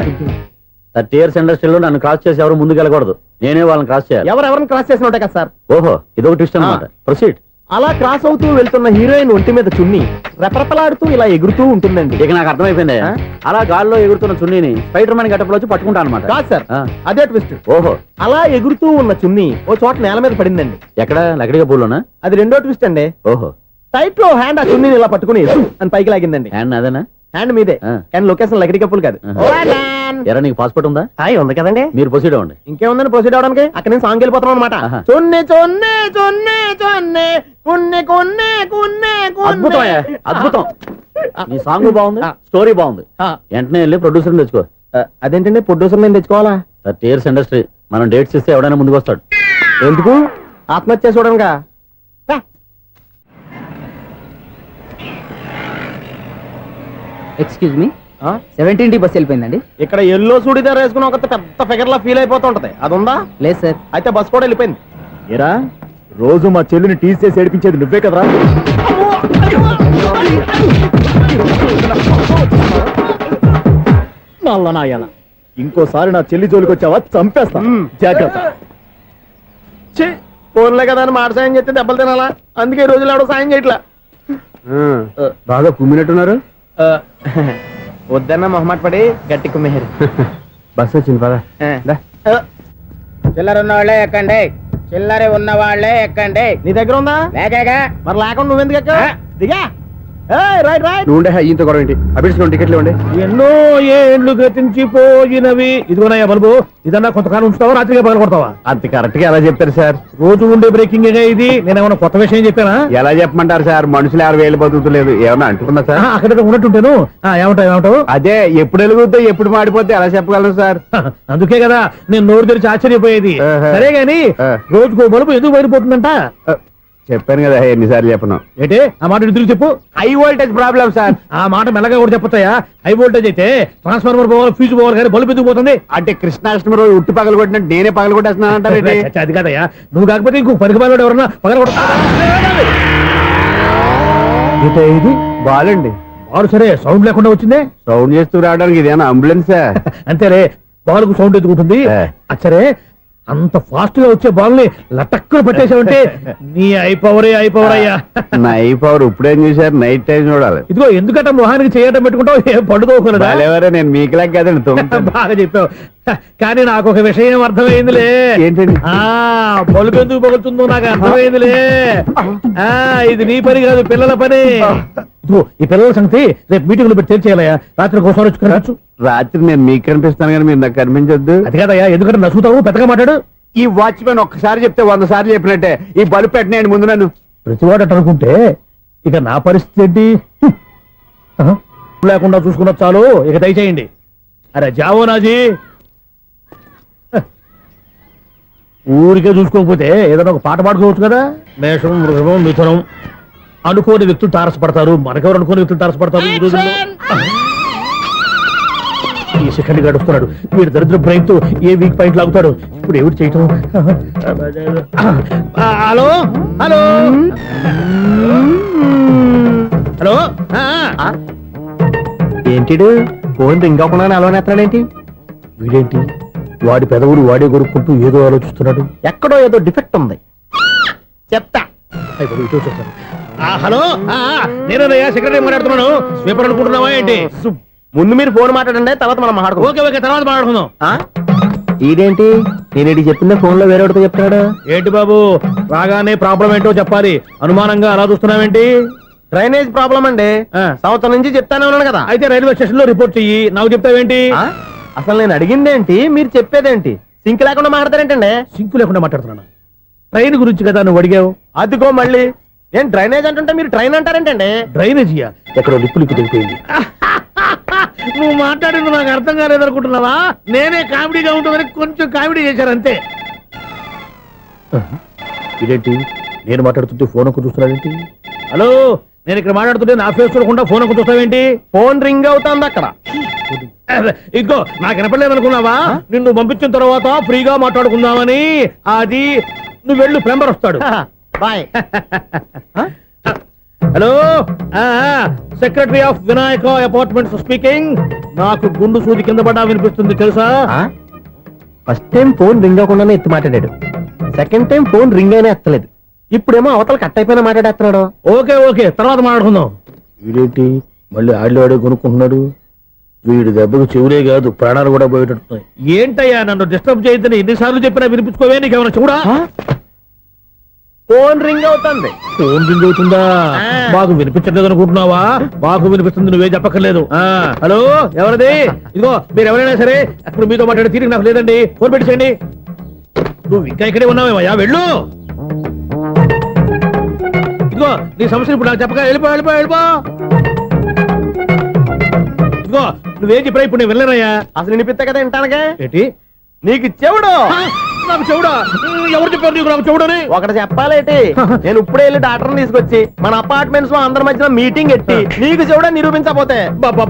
30 years ఇండస్ట్రీలో నన్ను క్రాస్ చేసి ఎవరు ముందుకు వెళ్ళకూడదు. నేనే వాళ్ళని క్రాస్ చేయాలి. ఎవరెవరిని క్రాస్ చేసిన ఉంటాయి కదా సార్. ఓహో ఇదొక ట్విస్ట్ అన్నమాట. ప్రొసీడ్. అలా క్రాస్ అవుతూ వెళ్తున్న హీరోయిన్ ఒంటి మీద చున్ని రెపరెపలాడుతూ ఇలా ఎగురుతూ ఉంటుందండి. ఇక నాకు అర్థమైపోయింది. అలా గాల్లో ఎగురుతున్న చున్నీని స్పైడర్ మ్యాన్ గెటప్ లో వచ్చి పట్టుకుంటా అనమాట. కాదు సార్, అదే ట్విస్ట్. ఓహో అలా ఎగురుతూ ఉన్న చున్ని ఓ చోట నేల మీద పడిందండి. ఎక్కడ? లకడిగా పూలోనా? అది రెండో ట్విస్ట్ అండి. ఓహో టైట్ లో హ్యాండ్ ఆ చున్నీని ఇలా పట్టుకుని అని పైకి లాగిందండి. హ్యాండ్ అదేనా? హ్యాండ్ మీదే, కానీ లొకేషన్ లకడి కప్పులు కాదు. ఎరా నీకు పాస్పోర్ట్ ఉందా? ఉంది కదండి. మీరు ప్రొసీడ్ అవ్వండి. ఇంకేముందని ప్రొసీడ్ అవడానికి అక్కడ నుంచి సాంగ్ వెళ్ళిపోతున్నాం అనమాట. చున్ని చున్ని చున్ని చున్ని కున్ని కున్ని కున్ని అద్భుతం అద్భుతం. నీ సాంగ్ బాగుంది, స్టోరీ బాగుంది. వెంటనే వెళ్ళి ప్రొడ్యూసర్ తెచ్చుకో. అదేంటండి ప్రొడ్యూసర్ నేను తెచ్చుకోవాలా? 30 years ఇండస్ట్రీ. మనం డేట్స్ ఇస్తే ఎవడైనా ముందుకు వస్తాడు. ఎందుకు? ఆత్మహత్య చూడంగా. ఎక్స్క్యూజ్ మీ, 17D బస్ వెళ్ళిపోయిందండి. ఇక్కడ ఎల్లో చూడిదార్ వేసుకుని ఒక పెద్ద ఫిగర్ లా ఫీల్ అయిపోతుంటది, అది ఉందా? లేదు సార్. అయితే బస్ కూడా వెళ్ళిపోయింది. ఏరా రోజు మా చెల్లిని టీస్ చేసి ఏడిపించేది నువ్వే కదరా? నల్ల నాయన, ఇంకోసారి నా చెల్లి జోలికి వచ్చావా చంపేస్తా. జాగ్రత్త. ఫోన్లే కదా అని మాట సాయం చేస్తే దెబ్బలు తినాలా? అందుకే ఈ రోజులు ఎవడో సాయం చేయట్లా. బాగా కుమ్మినట్టున్నారు. వద్దన్న మొహమాట పడి గట్టి కుమ్మేరు. బస్ వచ్చింది పద. చిల్లర ఉన్న వాళ్ళే ఎక్కండి, చిల్లర ఉన్న వాళ్ళే ఎక్కండి. నీ దగ్గర ఉందా? లేకగా మరి లేకుండా నువ్వెందుకు ఎక్కావు? దిగా. Right right. నువ్వు ఉండే ఈయంతో గొడవ ఏంటి? అభిడ్స్ టికెట్లు ఇవ్వండి. ఎన్నో ఏండ్లు గతించిపోయినవి. ఇదిగోనయ్యా బల్బు, ఇదన్నా కొంతకాలం ఉంచుతావా, రాత్రిగా పగల కొడతావా? అంత కరెక్ట్ గా ఎలా చెప్తారు సార్? రోజు ఉండే బ్రేకింగ్ ఇది. నేనేమన్నా కొత్త విషయం చెప్పానా? ఎలా చెప్పమంటారు సార్? మనుషులు 6 వేలు బతుకుతలేదు, ఏమన్నా అంటున్నా సార్? అక్కడ ఉన్నట్టుంటాను. ఏమంటావు? అదే ఎప్పుడు వెలుగుతో ఎప్పుడు మాడిపోతే ఎలా చెప్పగలరు సార్? అందుకే కదా నేను నోరు తెరిచి ఆశ్చర్యపోయేది. సరే గాని రోజుకో బల్బు ఎందుకు బయటపోతుందంట? చెప్పాను కదా ఎన్నిసార్లు చెప్పను. ఏంటే ఆ మాట తిరిగి చెప్పు. High voltage problem sir. ఆ మాట మెల్లగా కూడా చెప్పొచ్చాయా? హై వోల్టేజ్ అయితే ట్రాన్స్ఫార్మర్ పోవాలి, ఫ్యూజ్ పోవాలి, కానీ బల్బు ఎందుకు పోతుంది? అంటే కృష్ణాష్టమి రోజు ఉట్టి పగలు కొట్టినట్టు నేనే పగలు కొట్టేస్తున్నాను అంటారు. అది కాదయ్యా, నువ్వు కాకపోతే ఇంకో 10 రూపాయలు ఎవరన్నా పగల కొడతా. ఇది బాలండి. బాలు సరే సౌండ్ లేకుండా వచ్చిందే. సౌండ్ చేస్తూ రావడానికి ఇదేనా అంబులెన్స్? అంతేలే, బాలుకు సౌండ్ ఎదుగుతుంది. అచ్చరే అంత ఫాస్ట్ గా వచ్చే బాల్ ని లటక్కులు పట్టేసావంటే నీ ఐపవర్ అయ్యా. నై పవర్ ఇప్పుడేం చూసారు? నైట్ టైం చూడాలి. ఇదిగో ఎందుకంటే మొహానికి చేయటం పెట్టుకుంటావు, ఏం పండుకోకూడదా? ఎవరే నేను మీకులా కదండి. బాగా చెప్పావు. కానీ నాకు ఒక విషయం అర్థమైందిలే. ఏంటండి? బల్బు ఎందుకు పగులుతుందో నాకు అర్థమైందిలే. ఇది నీ పని కాదు, పిల్లల పని. ఇదిగో ఈ పిల్లల సంగతి రేపు మీటింగ్ లో పెట్టి తెలిసేయాలయ్యా. రాత్రి ఒకసారి వచ్చి కనవచ్చు. రాత్రి నేను మీకు కనిపిస్తాను కానీ మీరు నాకు కనిపించొద్దు. అది కాదయ్యా, ఎందుకంటే నసుగుతావు, పెద్దగా మాట్లాడు. ఈ వాచ్మెన్ ఒక్కసారి చెప్తే 100 సార్లు చెప్పినట్టే. ఈ బల్బు పెట్టినాయండి ముందు నన్ను. ప్రతివాడట అనుకుంటే ఇక నా పరిస్థితి ఏంటి? లేకుండా చూసుకున్న చాలు, ఇక దయచేయండి. అరే జావో నాజీ, ఊరికే చూసుకోకపోతే ఏదైనా ఒక పాట పాడుకోవచ్చు కదా. మేషం, వృషభం, మిథునం అనుకోని వ్యక్తులు తారసపడతారు. మనకెవరు అనుకోని వ్యక్తులు తారసపడతారు ఈ రోజుల్లో? ఈ సెకండ్ గడుస్తున్నాడు వీడు దరిద్ర బ్రెయిన్ తో ఏ వీక్ పాయింట్ లాగుతాడు. ఇప్పుడు ఎవరు చేయటం? Hello hello hello. ఏంటిడు ఫోన్ రింగ్ అవ్వకుండా అలవనేస్తాడేంటి? వీడేంటి వాడి పెదవులు వాడే కొరుక్కుంటూ ఏదో ఆలోచిస్తున్నాడు. ఎక్కడో ఏదో డిఫెక్ట్ ఉంది. చెప్తా. హలో, నేనయ్యా సెక్రటరీ మాట్లాడుతున్నాను. స్వీపర్ అనుకుంటున్నావా ఏంటి? ముందు మీరు ఫోన్ మాట్లాడండి, తర్వాత మనం మాట్లాడుకో. ఓకే ఓకే, తర్వాత మాట్లాడుకుందాం. ఇదేంటి నేను చెప్పిందే ఫోన్ లో వేరే ఒకటి చెప్తాడు. ఏంటి బాబు, రాగానే ప్రాబ్లం ఏంటో చెప్పాలి. అనుమానంగా అలా చూస్తున్నావేంటి? డ్రైనేజ్ ప్రాబ్లం అండి. సంవత్సరం నుంచి చెప్తానే ఉన్నాను కదా. అయితే రైల్వే స్టేషన్ లో రిపోర్ట్ చెయ్యి, నాకు చెప్తావేంటి? అసలు నేను అడిగిందేంటి, మీరు చెప్పేదేంటి? సింక్ లేకుండా మాట్లాడతారేంటండి? సింకు లేకుండా మాట్లాడుతున్నాను. ట్రైన్ గురించి కదా నువ్వు అడిగావు. అదిగో మళ్ళీ నేను డ్రైనేజ్ అంటుంటే మీరు ట్రైన్ అంటారేంటండి? డ్రైనేజీయా? ఎక్కడో లిప్పులిక్కు తెగిపోయింది. నువ్వు మాట్లాడింది నాకు అర్థం కాలేదనుకుంటున్నావా? నేనే కామెడీగా ఉంటుందని కొంచెం కామెడీ చేశారు అంతే. ఇదేంటి నేను మాట్లాడుతుంటే ఫోన్ ఒక్క చూస్తున్నావేంటి? హలో, నేను ఇక్కడ మాట్లాడుతుంటే నా ఫేస్ చూడకుండా ఫోన్ ఒక్క చూస్తావేంటి? ఫోన్ రింగ్ అవుతుంది అక్కడ. ఇదిగో నాకు వినపడలేదనుకున్నావా? నిన్ను పంపించిన తర్వాత ఫ్రీగా మాట్లాడుకుందామని. అది నువ్వు వెళ్ళు, ప్లంబర్ వస్తాడు. Bye. Hello, secretary of Vinayaka apartments speaking. నాకు గుండు సూది కింద పడ్డా వినిపిస్తుంది తెలుసా? ఫస్ట్ టైం ఫోన్ రింగ్ అవ్వకుండానే ఎత్తి మాట్లాడాడు. సెకండ్ టైం ఫోన్ రింగ్ అయినా ఎత్తలేదు. ఇప్పుడేమో అవతల కట్ అయిపోయినా మాట్లాడేస్తున్నాడు. ఓకే ఓకే, తర్వాత మాట్లాడుకుందాం. వీడేంటి మళ్ళీ ఆడే కొనుక్కుంటున్నాడు? వీడి దెబ్బకు చెవులే కాదు ప్రాణాలు కూడా పోయేటట్టున్నాయి. ఏంటయ్యా నన్ను డిస్టర్బ్ చేయొద్దని ఎన్నిసార్లు చెప్పినా వినిపించుకోవే? నీకేమైనా చూడా? ఫోన్ రింగ్ అవుతుంది. ఫోన్ రింగ్ అవుతుందా? మాకు వినిపించట్లేదు అనుకుంటున్నావా? మాకు వినిపిస్తుంది, నువ్వే చెప్పక్కర్లేదు. హలో, ఎవరిది? ఇదిగో మీరు ఎవరైనా సరే ఇప్పుడు మీతో మాట్లాడే తీరిక నాకు లేదండి. ఫోన్ పెట్టేసేయండి. నువ్వు ఇంకా ఇక్కడే ఉన్నావేమయ్యా, వెళ్ళు. ఇదిగో నీ సమస్యలు ఇప్పుడు నాకు చెప్పక వెళ్ళిపో వెళ్ళిపో వెళ్ళిపో. ఇదిగో నువ్వేం చెప్పినా ఇప్పుడు నేను వెళ్ళానయ్యా. అసలు వినిపిస్తా కదా వింటానగా. ఏంటి నీకు చెవుడు ఆ, నాకు చెవుడా? ఎవరు చెప్పారు నీకు నాకు చెవుడని? ఒకటి చెప్పాలేటి. నేను ఇప్పుడే వెళ్ళి డాక్టర్ని తీసుకొచ్చి మన అపార్ట్మెంట్స్ లో అందరి మధ్యన మీటింగ్ ఎట్టి నీకు చెవుడా నిరూపించకపోతే బాబు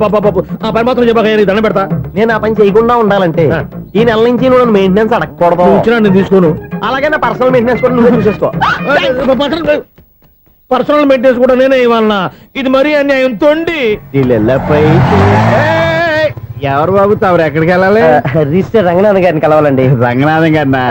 ఆ పని మాత్రం చెప్పాక నీకు దండం పెడతా. నేను ఆ పని చేయకుండా ఉండాలంటే ఈ నెల నుంచి నువ్వు మెయింటెనెన్స్ అడగకూడదు. నువ్వు ఇచ్చినా నేను తీసుకోను. అలాగే నా పర్సనల్ మెయింటెనెన్స్ కూడా నువ్వే చూసేసుకో. పర్సనల్ మెయింటెనెన్స్ కూడా నేనే ఇవ్వాలన్నా? ఇది మరీ అన్యాయం తొండి. ఎవరు బాబు తమరు ఎక్కడికి వెళ్ళాలి? రిజిస్టర్ రంగనాథ్ గారిని కలవాలండి. రంగనాథం గారినా?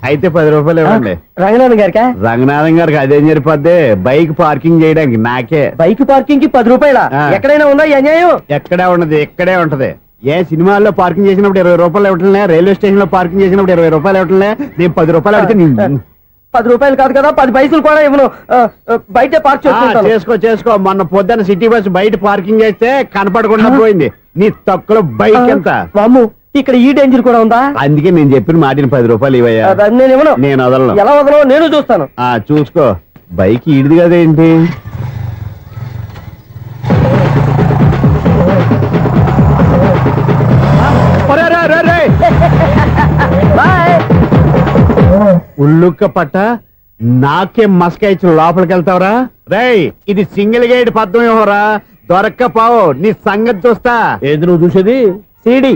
అయితే 10 రూపాయలు ఇవ్వండి. రంగనాథ్ గారికా? రంగనాథం గారికి అదేం సరిపోద్ది, బైక్ పార్కింగ్ చేయడానికి నాకే. బైక్ పార్కింగ్ కి 10 రూపాయల? ఎక్కడైనా ఉందా ఈ అన్యాయం? ఎక్కడే ఉండదు, ఇక్కడే ఉంటది. ఏ సినిమాల్లో పార్కింగ్ చేసినప్పుడు 20 రూపాయలు ఇవ్వట్లే, రైల్వే స్టేషన్ లో పార్కింగ్ చేసినప్పుడు 20 రూపాయలు ఇవ్వట్లే, నేను 10 రూపాయలు అడిగితే 10 రూపాయలు కాదు కదా, 10 పైసలు కూడా ఇవ్వను. బయట పార్క్ చేసుకుంటాను. చేసుకో. మొన్న పొద్దున్న సిటీ బస్ బయట పార్కింగ్ చేస్తే కనపడకుండా పోయింది. నీ తక్కువ బైక్ ఎంత? వామ్ము, ఇక్కడ ఈ డేంజర్ కూడా ఉందా? అందుకే నేను చెప్పిన మాటిని 10 రూపాయలు ఇవ్వయ్యా. నేను ఇవ్వను. నేను వదలను. ఎలా వదలో నేను చూస్తాను. చూసుకో. బైక్ ఈడిది కదేంటి? ఉల్లుక్క పట్ట నాకే మస్క ఇచ్చిన లోపలికి వెళ్తావరా? రేయ్, ఇది సింగిల్ గేట్ పద్మం ఇవ్వరా, దొరక్కపోవు నీ సంగతి చూస్తా. ఏది నువ్వు చూసేది? సీడీ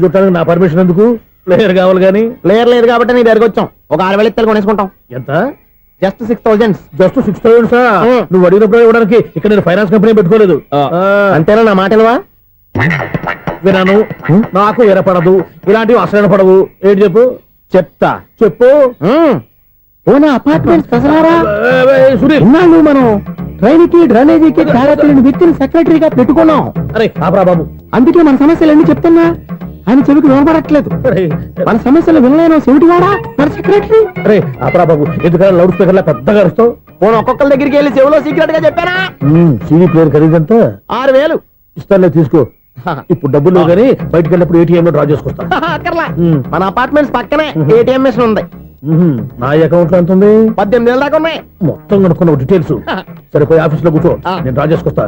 చుట్టానికి నా పర్మిషన్ ఎందుకు? ప్లేయర్ కావాలి గానీ. ప్లేయర్ లేదు కాబట్టి నీ దగ్గరకు వచ్చాం. ఒక 6,000 ఇత్తలు కొనేసుకుంటాం. ఎంత? జస్ట్ 6,000. జస్ట్ 6,000 నువ్వు అడిగినప్పుడు ఇవ్వడానికి ఇక్కడ నేను ఫైనాన్స్ కంపెనీ పెట్టుకోలేదు. అంతేనా నా మాటలువా? వినాను, నాకు ఎరపడదు, ఇలాంటివి అసలు పడవు. ఏంటి చెప్పు? చెప్తా. చెప్పు. అపార్ట్మెంట్ సునీల్, మనం ట్రైన్కి డ్రైనేజీకి తేడాలని వ్యక్తిని సెక్రటరీగా పెట్టుకున్నాం. అరే ఆపరా బాబు. అందుకే మన సమస్యలన్నీ చెప్తున్నా. ఆయన చెవికి వినపడట్లేదు. అరే మన సమస్యలు వినలేను చెవిటివాడా మన సెక్రటరీ. అరే ఆపరా బాబు, ఎందుకంటే లౌడ్ స్పీకర్ లా పెద్దగా అరుస్తావు. పోను ఒక్కొక్కరి దగ్గరికి వెళ్ళి చెవిలో సీక్రెట్ గా చెప్పానా? CD player ఖరీదంతా 6,000. ఇస్తానులే, తీసుకో. ఇప్పుడు డబ్బులు లేవు కానీ బయటకు వెళ్ళినప్పుడు ఏటీఎం లో డ్రా చేసుకొస్తా. అక్కర్లా. మన అపార్ట్మెంట్స్ పక్కనే ఏటీఎం మిషన్ ఉంది. నా అకౌంట్ లో ఎంత ఉంది? 18,000 దాకా ఉన్నాయి. మొత్తం కనుక్కున్న డీటెయిల్స్. సరిపోయి ఆఫీస్ లో కూర్చో, నేను డ్రా చేసుకొస్తా.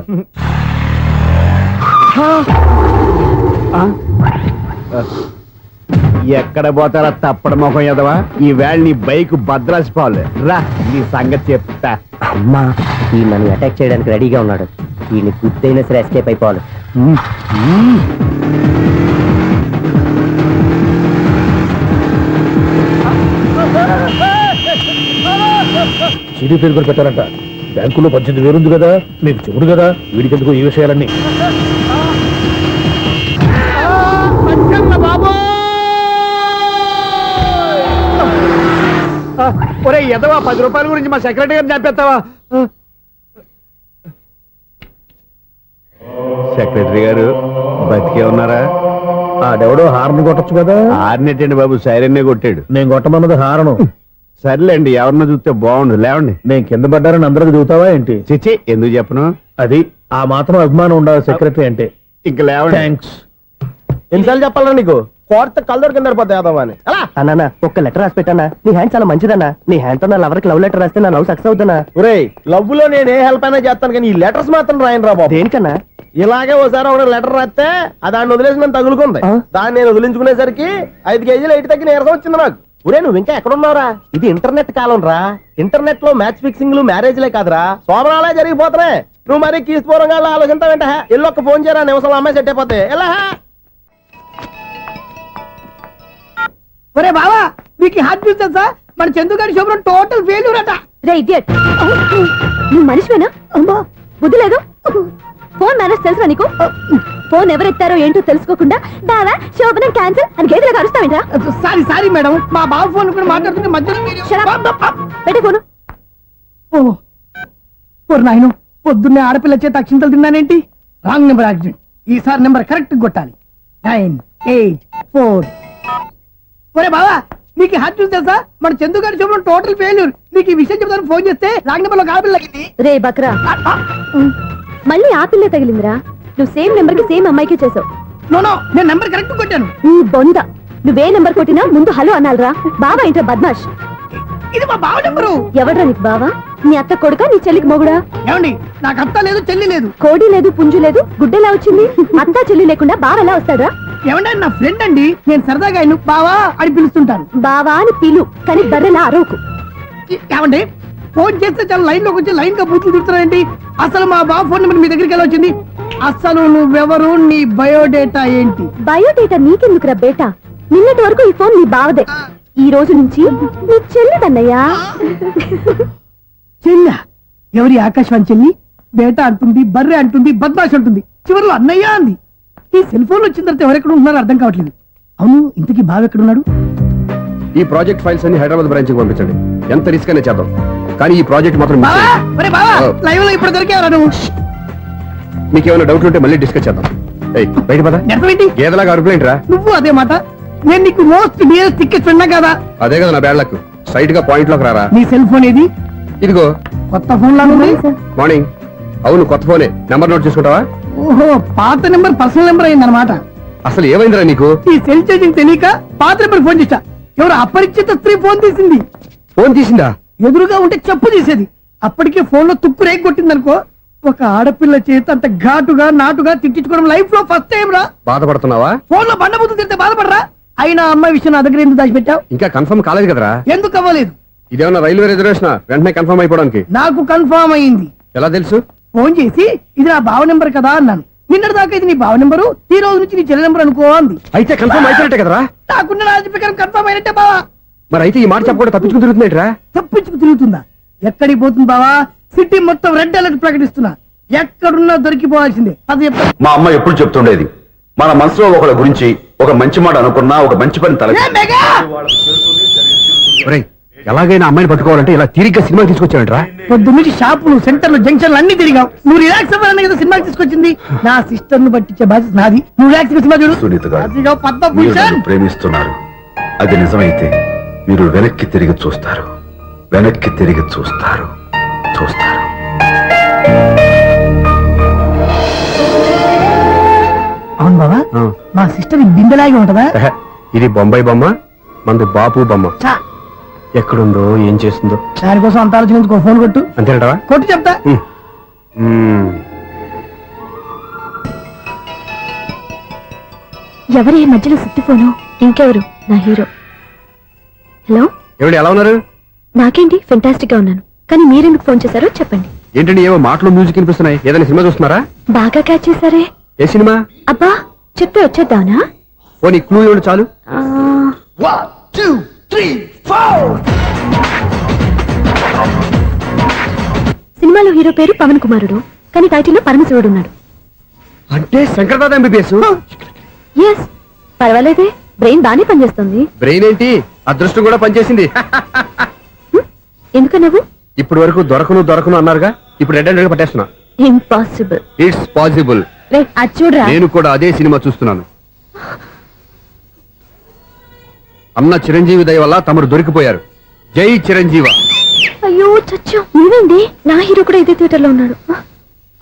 ఎక్కడ పోతారా తప్పడ మొఖం ఎదవా? ఈ వేళ నీ బైక్ భద్రాసి పోవాలి. రా, నీ సంగతి చెప్తా. అమ్మా, ఈ నన్ను అటాక్ చేయడానికి రెడీగా ఉన్నాడు. ఈయన గుద్దైనా సరే ఎస్కేప్ అయిపోవాలి. సీడీ ప్లేయర్ కూడా పెట్టారంట. బ్యాంకులో 18,000 ఉంది కదా, మీకు చెబుడు కదా, వీడికి ఎందుకు ఈ విషయాలన్నీ? ఒరే ఎదవా, 10 రూపాయల గురించి మా సెక్రటరీ గారిని చంపేస్తావా? సెక్రటరీ గారు బతికే ఉన్నారా? ఆడెవడో హార్న్ కొట్టచ్చు కదా. ఆరినట్టండి బాబు, సైరన్నే కొట్టాడు. నేను కొట్టమన్నది హారను. సర్లేండి, ఎవరన్నా చూస్తే బాగుండు. లేవండి. నేను కింద పడ్డారని అందరికి చూతావా ఏంటి? చిచ్చి, ఎందుకు చెప్పను? అది ఆ మాత్రం అభిమానం ఉండాలి సెక్రటరీ అంటే. ఇంక లేవండి. థ్యాంక్స్. ఎన్నిసార్లు చెప్పాలరా నీకు? కోర్త కళ్ళోడు కింద పోతాయి యాదవ్వని. అన్నా ఒక్క లెటర్ రాసి పెట్టానా? నీ హ్యాండ్ చాలా మంచిదన్నా. నీ హ్యాండ్ తో నా లవర్కి లవ్ లెటర్ రాస్తే నా లవ్ సక్సెస్ అవుతానా? ఒరే, లవ్ లో నేను ఏ హెల్ప్ అయినా చేస్తాను కానీ ఈ లెటర్స్ మాత్రం రాయను రా బాబు. దేనికన్నా? ఇలాగే ఓసారి ఒక లెటర్ రాస్తే దాన్ని వదిలేసి నేను తగులుకుంది. దాన్ని నేను వదిలించుకునేసరికి 5 కేజీలు 8 తగ్గి నీరసం వచ్చింది నాకు. ఒరే, నువ్వు ఇంకా ఎక్కడున్నావురా? ఇది ఇంటర్నెట్ కాలం రా. ఇంటర్నెట్ లో మ్యాచ్ ఫిక్సింగ్లు మ్యారేజ్లే కాదురా, సోమనాలే జరిగిపోతున్నాయి. నువ్వు మరి కీస్పూరంగా ఆలోచించావేంట? ఎల్లొక్క ఫోన్ చేయరా, నిమిషంలో అమ్మాయి సెట్ అయిపోతే. ఎలా? ఒరే బావా, మీకు హార్ట్ చూస్తా మన చందుగారి శుభ్రం టోటల్ ఫెయిల్యూర్ అట. రే ఇడియట్, నువ్వు మనిషివేనా? అమ్మా, బుద్ధి లేదు. ఫోన్ మేనేజ్ తెలుసా నీకు? ఫోన్ ఎవరెత్తారో ఏంటో తెలుసుకోకుండా బావా శోభనం క్యాన్సిల్ అని గేదెలకు అరుస్తావేంట్రా? సారీ మేడం, మా బావ ఫోన్ కూడా మాట్లాడుతుంటే మధ్యలో పెట్టే ఫోను. నాయను, పొద్దున్నే ఆడపిల్ల చేత అక్షింతలు తిన్నానేంటి? Wrong number accident. ఈసారి నెంబర్ కరెక్ట్ కొట్టాలి. 984. ఒరే బావా, నీకు హార్ట్ చూసి తెలుసా? మన చందు గారి శుభ్రం టోటల్ ఫెయిల్యూర్. నీకు ఈ విషయం చెప్తాను ఫోన్ చేస్తే రాంగ్ నెంబర్ లో ఆడపిల్ల తగ్గింది. రే బక్రా, మళ్ళీ ఆ పిల్లే తగిలిందిరా. నువ్వు సేమ్ నెంబర్ కి సేమ్ అమ్మాయికే చేసావు. నో, నేను నెంబర్ కరెక్ట్ కొట్టాను. ఈ బొంద, నువ్వే నెంబర్ కొట్టినా ముందు హలో అనాలిరా. బాబా ఇంట్లో బద్మాష్. ఇది మా బావ నెంబరు. ఎవడ్రా నీకు బావా? నీ అత్త కొడుక, నీ చెల్లికి మొగుడా? ఏమండి, నాకు అత్త లేదు, చెల్లి లేదు. కోడి లేదు, పుంజు లేదు, గుడ్డెలా వచ్చింది? అత్త చెల్లి లేకుండా బావ ఎలా వస్తాడా? ఏమండి, నా ఫ్రెండ్ అండి, నేను సరదాగా ఆయన బావా అని పిలుస్తుంటాను. బావా అని పిలు, కానీ బర్రెలా అరవకు. ఏమండి, ఫోన్ చేస్తే చాలా లైన్ లోకి వచ్చి లైన్ గా బూతులు తిడుతున్నాయండి. అసలు మా బావ ఫోన్ నెంబర్ మీ దగ్గరికి ఎలా వచ్చింది? అసలు నువ్వెవరు, నీ బయోడేటా ఏంటి? బయోడేటా నీకెందుకురా బేటా? నిన్నటి వరకు ఈ ఫోన్ నీ బావదే, ఈ రోజు నుంచి నీ చెల్లిదన్నయ్యా. చెల్ల ఎవరి? ఆకాశవాణి చెల్లి. బేటా అంటుంది, బర్రె అంటుంది, బద్మాష్ అంటుంది, చివరిలో అన్నయ్య అంది. ఈ సెల్ ఫోన్ వచ్చిన తర్వాత ఎవరెక్కడ ఉంటున్నారో అర్థం కావట్లేదు. అవును, ఇంతకీ బావ ఎక్కడున్నాడు? ఈ ప్రాజెక్ట్ ఫైల్స్ అన్ని హైదరాబాద్ బ్రాంచ్ కి పంపించండి. ఎంత రిస్క్ అయినా చేద్దాం, కానీ ఈ ప్రాజెక్ట్ మాత్రం miss బావా, చేయొద్దు. ఒరే బావా, లైవ్ లో ఇప్పుడు దొరికేవరా నువ్వు? మీకు ఏమైనా డౌట్లు ఉంటే మళ్ళీ డిస్కస్ చేద్దాం. ఏయ్, బయట పద. నెరవేంటి? గేదలాగా అరుపులేంటి రా? నువ్వు అదే మాట. నేను నీకు మోస్ట్ డియరెస్ట్ టికెట్స్ విన్నా కదా. అదే కదా నా బ్యాడ్ లక్. స్ట్రైట్ గా పాయింట్ లోకి రారా. నీ సెల్ ఫోన్ ఏది? ఇదిగో. కొత్త ఫోన్ లాగా ఉంది. మార్నింగ్. అవును, కొత్త ఫోనే. నెంబర్ నోట్ చేసుకుంటావా? ఓహో, పాత నెంబర్ పర్సనల్ నెంబర్ అయిందన్నమాట. అసలు ఏమైందిరా నీకు? ఈ సెల్ చేంజింగ్ తెలియక పాత నెంబర్ ఫోన్ చేశా. ఎవరు అపరిచిత స్త్రీ ఫోన్ తీసింది. ఫోన్ తీసిందా? ఎదురుగా ఉంటే చెప్పు తీసేది. అప్పటికే ఫోన్ లో తుక్కు రేగి కొట్టిందనుకో. ఒక ఆడపిల్ల చేత అంత ఘాటుగా నాటుగా తిట్టించుకోవడం లైఫ్ లో ఫస్ట్ టైం రా. బాధపడుతున్నావా? ఫోన్ లో బండబుద్ధి తింటే బాధపడరా? అయినా అమ్మాయి విషయం నా దగ్గర ఎందుకు దాచిపెట్టావు? ఇంకా కన్ఫర్మ్ కాలేదు కదరా? ఎందుకు అవ్వలేదు? ఇదేమన్నా రైల్వే రిజర్వేషన్? వెంటనే కన్ఫర్మ్ అయిపోవడానికి. నాకు కన్ఫర్మ్ అయింది. ఎలా తెలుసు? ఫోన్ చేసి ఇది నా బావ నెంబర్ కదా అన్నాను. నిన్నటి దాకా ఇది నీ బావ నెంబరు, ఈ రోజు నుంచి నీ చెల్లి నెంబర్ అనుకో అంది. అయితే కన్ఫర్మ్ అయిపోయినట్టే కదరా? నాకున్న రాజు ప్రకారం కన్ఫర్మ్ అయినట్టే బావా. మరి అయితే ఈ మాట చెప్పకుండా తప్పించుకుని తిరుగుతున్నట్రా? తప్పించుకు తిరుగుతుందా? ఎక్కడికి పోతుంది బావా? సిటీ మొత్తం రెడ్ అలర్ట్ ప్రకటిస్తున్నా. ఎక్కడున్నా దొరికిపోవాల్సిందే. అది మా అమ్మ ఎప్పుడు చెప్తుండేది, మన మనసులో ఒకళ్ళ గురించి ఒక మంచి మాట అనుకున్నా, ఒక మంచి పని తల ఒరేయ్, ఎలాగైనా అమ్మాయిని పట్టుకోవాలంటే ఇలా తిరిగ్గా సినిమా తీసుకొచ్చాడంట్రా? పొద్దు నుంచి షాపులు, సెంటర్లు, జంక్షన్లు అన్ని తిరిగాం. నువ్వు రిలాక్స్ అవ్వాలని కదా సినిమాకి తీసుకొచ్చింది. నా సిస్టర్ ను పట్టించే బాధ్యత నాది. నువ్వు రిలాక్స్ సినిమా చూడు. సునీత గారు, అదిగో మీరు పద్మభూషణ్. నన్ను ప్రేమిస్తున్నారు. అది నిజమైతే మీరు వెనక్కి తిరిగి చూస్తారు, వెనక్కి తిరిగి చూస్తారు, చూస్తారు. అవును బావా, ఆ. మా సిస్టర్ బిందెలాగే ఉంటదా? ఎహె, ఇది బొంబాయి బొమ్మ, మంది బాపు బొమ్మ. చా, ఎక్కడుందో ఏం చేస్తుందో. దానికోసం అంత ఆలోచించుకో. ఫోన్ కొట్టు. అంతేనటవా? కొట్టు చెప్తా. ఎవరి ఈ మధ్యలో సుత్తి ఫోను? ఇంకెవరు? నా హీరో. హలో, ఎవడు ఎలా ఉన్నారు? నాకేంటి ఫెంటాస్టిక్ గా ఉన్నాను, కానీ మీరెందుకు ఫోన్ చేశారో చెప్పండి. ఏంటండి ఏవో మాటలు మ్యూజిక్ వినిపిస్తున్నాయి? ఏదైనా సినిమా చూస్తున్నారా? బాగా క్యాచ్ చేశారే. ఏ సినిమా? అబ్బా, చెప్తే వచ్చేద్దానా? ఓ నీ క్లూ ఇవ్వండి చాలు. సినిమాలో హీరో పేరు పవన్ కుమారుడు, కానీ టైటిల్లో పరమశివుడు ఉన్నాడు. అంటే శంకర్దాద ఎంబీబీఎస్. ఎస్, పర్వాలేదే, బ్రెయిన్ బానే పనిచేస్తుంది. బ్రెయిన్ ఏంటి, అదృష్టం కూడా పనిచేసింది. ఎందుకన్నావు? ఇప్పటి వరకు దొరకను అన్నారుగా, ఇప్పుడు రెడ్ హ్యాండెడ్ గా పట్టేస్తున్నా. ఇంపాసిబుల్. It's possible. రే, అది చూడరా. నేను కూడా అదే సినిమా చూస్తున్నాను. అన్న చిరంజీవి దయ వల్ల తమరు దొరికిపోయారు. జై చిరంజీవ. అయ్యో చచ్చా, నువ్వేంటి? నా హీరో కూడా ఇదే థియేటర్ లో ఉన్నాడు.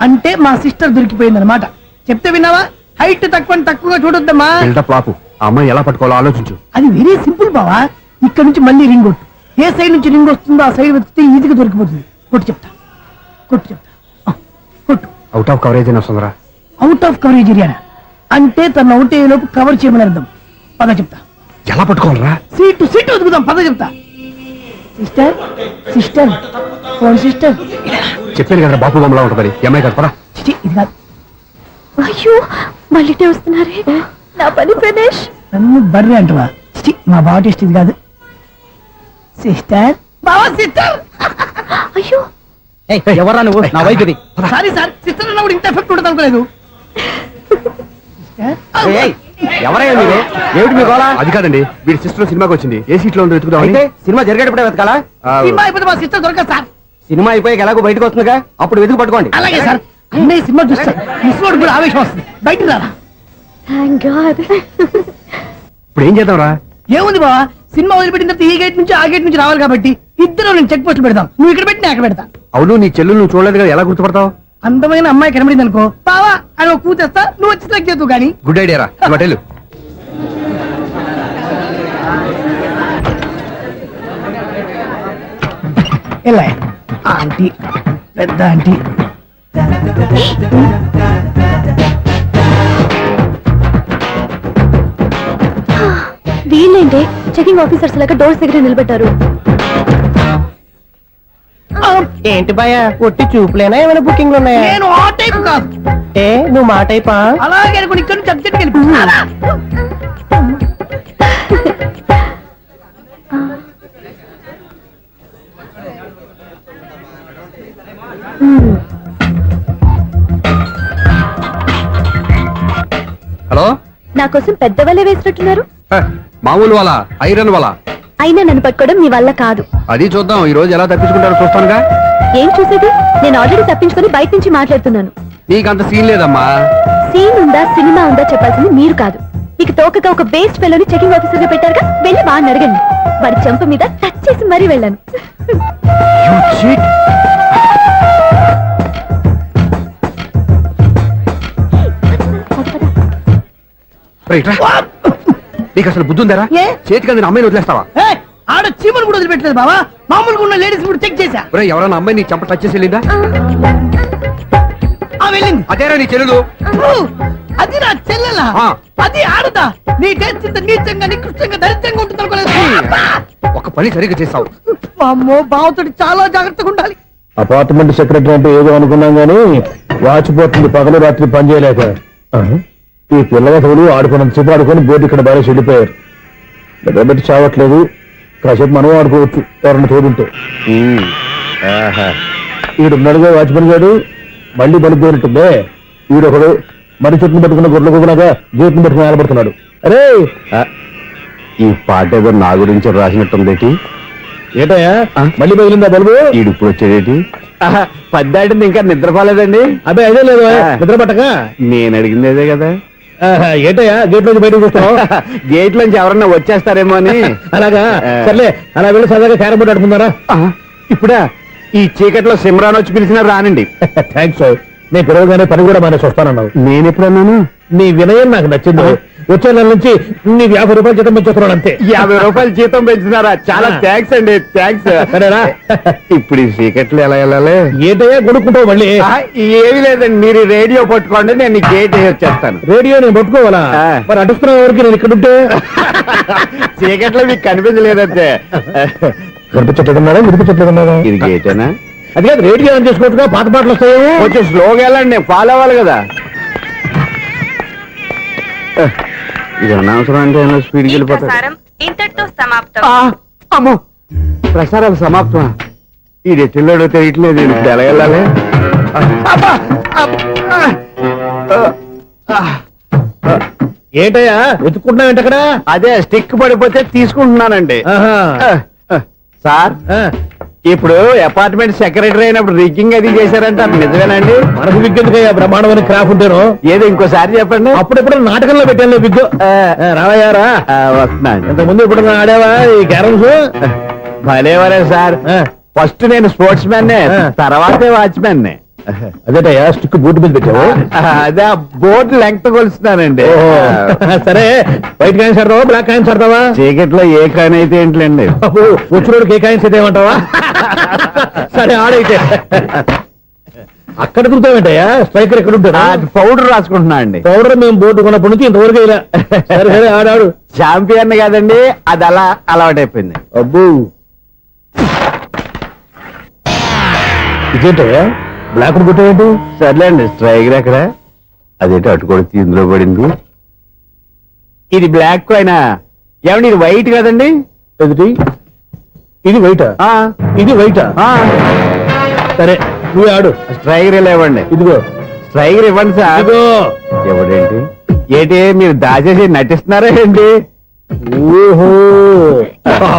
అంటే మా సిస్టర్ దొరికిపోయింది అనమాట. చెప్తే విన్నావా? హైట్ తక్కువగా చూడొద్దమ్మా. బిల్డప్ లాపు. ఆ అమ్మాయి ఎలా పట్టుకోవాలో ఆలోచించు. అది వెరీ సింపుల్ బావా. ఇక్కడ నుంచి మళ్ళీ రింగ్ కొట్టు. ఏ సైడ్ నుంచి రింగ్ వస్తుందో ఆ సైడ్ వెతికితే ఈజీగా దొరికిపోతుంది. కొట్టు చెప్తా. ఆ, కొట్టు. అవుట్ ఆఫ్ కవరేజ్ అని వస్తుందిరా. అవుట్ ఆఫ్ కవరేజ్ ఏరియా అంటే తన అవుట్ అయ్యే లోపు కవర్ చేయమని అర్థం. పద చెప్తా. ఎలా పట్టుకోవాలరా? సీటు వెతుకుదాం. పద చెప్తా. Sister phone sister. చెప్పాను కదా బాపు బొమ్మలా ఉంటుంది. ఎంఐ కదా పరా. చిచి, ఇది కాదు. అయ్యో, మళ్ళీ వస్తున్నారే. నా పని ఫినిష్. నన్ను బర్రె అంటవా? చిచి, మా బావ టేస్ట్ ఇది కాదు. సిస్టర్, బావా సిస్టర్. అయ్యో, ఎవరా నువ్వు? నా వైపు ఇది. సారీ సార్, సిస్టర్ అన్నప్పుడు ఇంత ఎఫెక్ట్ ఉంటుంది అనుకోలేదు. ఎవరయ్యా మీరు? ఏమిటి మీ గోళ? అది కాదండి, వీడి సిస్టర్ సినిమాకి వచ్చింది. ఏ సీట్ లో ఉందో వెతుకుదామని. అయితే సినిమా జరిగేటప్పుడే వెతకాలా? సినిమా అయిపోతే మా సిస్టర్ దొరకదు సార్. సినిమా అయిపోయాక ఎలాగో బయటకు వస్తుందిగా, అప్పుడు వెతుకు పట్టుకోండి. అలాగే సార్. అన్నయ్య సినిమా చూస్తారు, మిస్లోడ్ కూడా ఆవేశం వస్తుంది. బయట రారా. Thank God. ఇప్పుడు ఏం చేద్దాంరా? ఏముంది బావా, సినిమా వదిలిపెట్టిన తర్వాత ఈ గేట్ నుంచి ఆ గేట్ నుంచి రావాలి కాబట్టి ఇద్దరు నేను చెక్ పోస్ట్ పెడతాం. నువ్వు ఇక్కడ పెట్టి నేను అక్కడ పెడతా. అవును, నీ చెల్లు నువ్వు చూడలేదు కదా, ఎలా గుర్తుపడతావు? అందమైన అమ్మాయి కనబడింది అనుకో, బావా అని ఒక కూతేస్తా, నువ్వు వచ్చి సెలెక్ట్ చేద్దు కానీ. గుడ్ ఐడియా రా. హోటల్ ఇలా ఆంటీ పెద్ద ఆంటీ వీళ్ళేంటి చెకింగ్ ఆఫీసర్స్ లాగా డోర్స్ దగ్గర నిలబెట్టారు. ఏంటి భయ ఒట్టి చూపులేనా ఏమైనా బుకింగ్లు ఉన్నాయా? నేను ఆ టైప్ కాదు. ఏ నువ్వు మా టైపా? అలాగే అనుకుని ఇక్కడ నుంచి అర్జెంట్కి వెళ్ళిపోతున్నా. హలో నా కోసం పెద్ద వలే వేసినట్టున్నారు. మామూలు వాళ్ళ ఐరన్ వాళ్ళ అయినా నన్ను పట్టుకోవడం మీ వల్ల కాదు. అది చూద్దాం ఈ రోజు ఎలా తప్పించుకుంటారో చూస్తానుగా. ఏం చూసేది? నేను ఆల్రెడీ తప్పించుకొని బయట నుంచి మాట్లాడుతున్నాను. నీకంత సీన్ లేదమ్మా. సీన్ ఉందా సినిమా ఉందా చెప్పాల్సింది మీరు కాదు. మీకు తోకగా ఒక బేస్ట్ ఫెలోని చెకింగ్ ఆఫీసర్ గా పెట్టారుగా, వెళ్ళి వాడిని అడగండి. వాడి చెంప మీద టచ్ చేసి మరీ వెళ్ళాను. నీకు అసలు బుద్ధి ఉందరా? ఏ? చేతికి అందిన అమ్మాయిని వదిలేస్తావా? ఏయ్, ఆడ చీమలు కూడా వదిలిపెట్టలేదు బావా. మామూలుగా ఉన్న లేడీస్ కూడా చెక్ చేశా. ఒరే ఎవరైనా అమ్మాయి నీ చంప టచ్ చేసి వెళ్ళిందా? వెళ్ళింది. అదేరా నీ చెల్లెలు. అది నా చెల్లెలా? ఆ. అది ఆడదా? నీ టేస్ట్ ఇంత నీచంగా నికృష్టంగా దరిద్రంగా ఉంటుంది అనుకోలేదు. ఒక పని సరిగ్గా చేస్తావు. అమ్మో బావతోటి చాలా జాగ్రత్తగా ఉండాలి. అపార్ట్మెంట్ సెక్రటరీ అంటే ఏదో అనుకున్నాం గానీ వాచిపోతుంది పగలు రాత్రి పని చేయలేక. ఈ పిల్లగతులు ఆడుకున్నంత సేపు ఆడుకొని బోర్డు ఇక్కడ బాగా చెడిపోయారు. నిద్రబెట్టి చావట్లేదు. కాసేపు మనం ఆడుకోవచ్చు ఎవరన్నా తోడుంటే. ఈడున్నాడుగా వాచ్మెన్ గారు, మళ్ళీ బలికి పోయినట్టుందే. ఈడొకడు మరి చెట్టును పెట్టుకున్న గొర్రెలు కులాగా గేట్ను పెట్టుకుని నిలబడుతున్నాడు. అరే ఈ పాట ఏదో నా గురించి రాసినట్టుంది. ఏటయ్యా మళ్ళీ పగిలిందా బల్బు? ఈడు ఇప్పుడు వచ్చేదేటి? పద్దాటింది ఇంకా నిద్రపోలేదండి. అదే అదే లేదు నిద్ర పట్టక. నేను అడిగింది అదే కదా. ఏటయ్యా గేట్ నుంచి బయటకు చూస్తావు? గేట్ లోంచి ఎవరన్నా వచ్చేస్తారేమో అని. అలాగా సర్లే, అలా వెళ్ళి సరదాగా క్యారం బోర్డు ఆడుకుందారా? ఇప్పుడా ఈ చీకట్లో సిమ్రాన్ వచ్చి పిలిచినా రానండి. థ్యాంక్స్. నేను పిలవగానే పని కూడా మానేసి వస్తానన్నావు. నేను ఎప్పుడన్నాను? నీ వినయం నాకు నచ్చింది. వచ్చే నెల నుంచి నీకు 50 రూపాయలు జీతం పెంచుతున్నాను అంతే. 50 రూపాయలు జీతం పెంచుతున్నారా? చాలా థ్యాంక్స్ అండి. థ్యాంక్స్. సరేనా? ఇప్పుడు ఈ చీకట్లు ఎలా వెళ్ళాలి? ఏంటయ్యా కొనుక్కుంటావు మళ్ళీ? ఏమీ లేదండి, మీరు రేడియో పట్టుకోండి, నేను గేట్ వచ్చేస్తాను. రేడియో నేను పట్టుకోవాలా? మరి అడుస్తున్న వరకు నేను ఇక్కడ ఉంటే చీకట్లో మీకు కనిపించలేదంటే. కనిపించట్లేదన్నారా వినిపించట్లేదన్నారా? ఇది గేటేనా? అది కాదు, రేడియో ఆన్ చేసుకోవచ్చుగా, పాత పాటలు వస్తాయేమో. కొంచెం స్లోగా వెళ్ళండి, నేను ఫాలో అవ్వాలి కదా. ఇది అనవసరం అంటే స్పీడ్కి వెళ్ళిపోతాడు. ఇంతటితో సమాప్తం. అమ్మో, ప్రసారాలు సమాప్తం. ఈ రెట్టిల్లోడో తెలియట్లేదు. ఇప్పుడు ఎలా వెళ్ళాలి? ఏంటయ్యా వెతుక్కుంటున్నావు ఏంటి అక్కడ? అదే స్టిక్ పడిపోతే తీసుకుంటున్నానండి. సార్, ఇప్పుడు అపార్ట్మెంట్ సెక్రటరీ అయినప్పుడు రిగ్గింగ్ అది చేశారంటే అది నిజమేనండి? మనకు విగ్గెందుకయ్యా, బ్రహ్మాండమైన క్రాఫ్ ఉంటాను. ఏదో ఇంకోసారి చెప్పండి. అప్పుడెప్పుడు నాటకంలో పెట్టాను విగ్గు. రావయ్యారా? వస్తున్నాను. ఇంతకుముందు ఇప్పుడు ఆడావా ఈ క్యారమ్స్? భలేవరే సార్. ఫస్ట్ నేను స్పోర్ట్స్ మ్యాన్, తర్వాతే వాచ్మెన్. అదేటయ్యా స్టిక్ బూట్ మీద పెట్టావు? అదే బోర్డు లెంగ్త్ కొలుస్తున్నానండి. సరే, వైట్ కాయిన్స్ ఆడతావా బ్లాక్ కాయిన్స్ ఆడతావా? చీకట్లో ఏ కాయిన్ అయితే ఏంటండి? వచ్చినోడికి ఏ కాయిన్స్ అయితే ఏమంటావా? సరే ఆడైతే. అక్కడ దొరుకుతావేంటయ్యా? స్ట్రైకర్ ఎక్కడ ఉంటాడా? పౌడర్ రాసుకుంటున్నా అండి. పౌడర్ మేము బోర్డు కొన్నప్పటి నుంచి ఇంతవరకు ఇలా. సరే సరే ఆడాడు. ఛాంపియన్ కాదండి, అది అలా అలవాటైపోయింది. అబ్బు ఇదేంటయ్యా బ్లాక్ కొట్టావేంటి? సర్లేండి, స్ట్రైకర్ ఎక్కడ? అదేంటి అటుకొడితే ఇందులో పడింది. ఇది బ్లాక్ కాయినా? ఏమండి ఇది వైట్ కదండి? ఎదుటి ఇది వైటా? ఇది వైటా? సరే నువ్వు ఆడు. స్ట్రైకర్ ఇలా ఇవ్వండి. ఇదిగో స్ట్రైకర్ ఇవ్వండి సార్. ఇదిగో. ఎవడేంటి ఏంటి మీరు దాచేసి నటిస్తున్నారా ఏంటి? ఓహో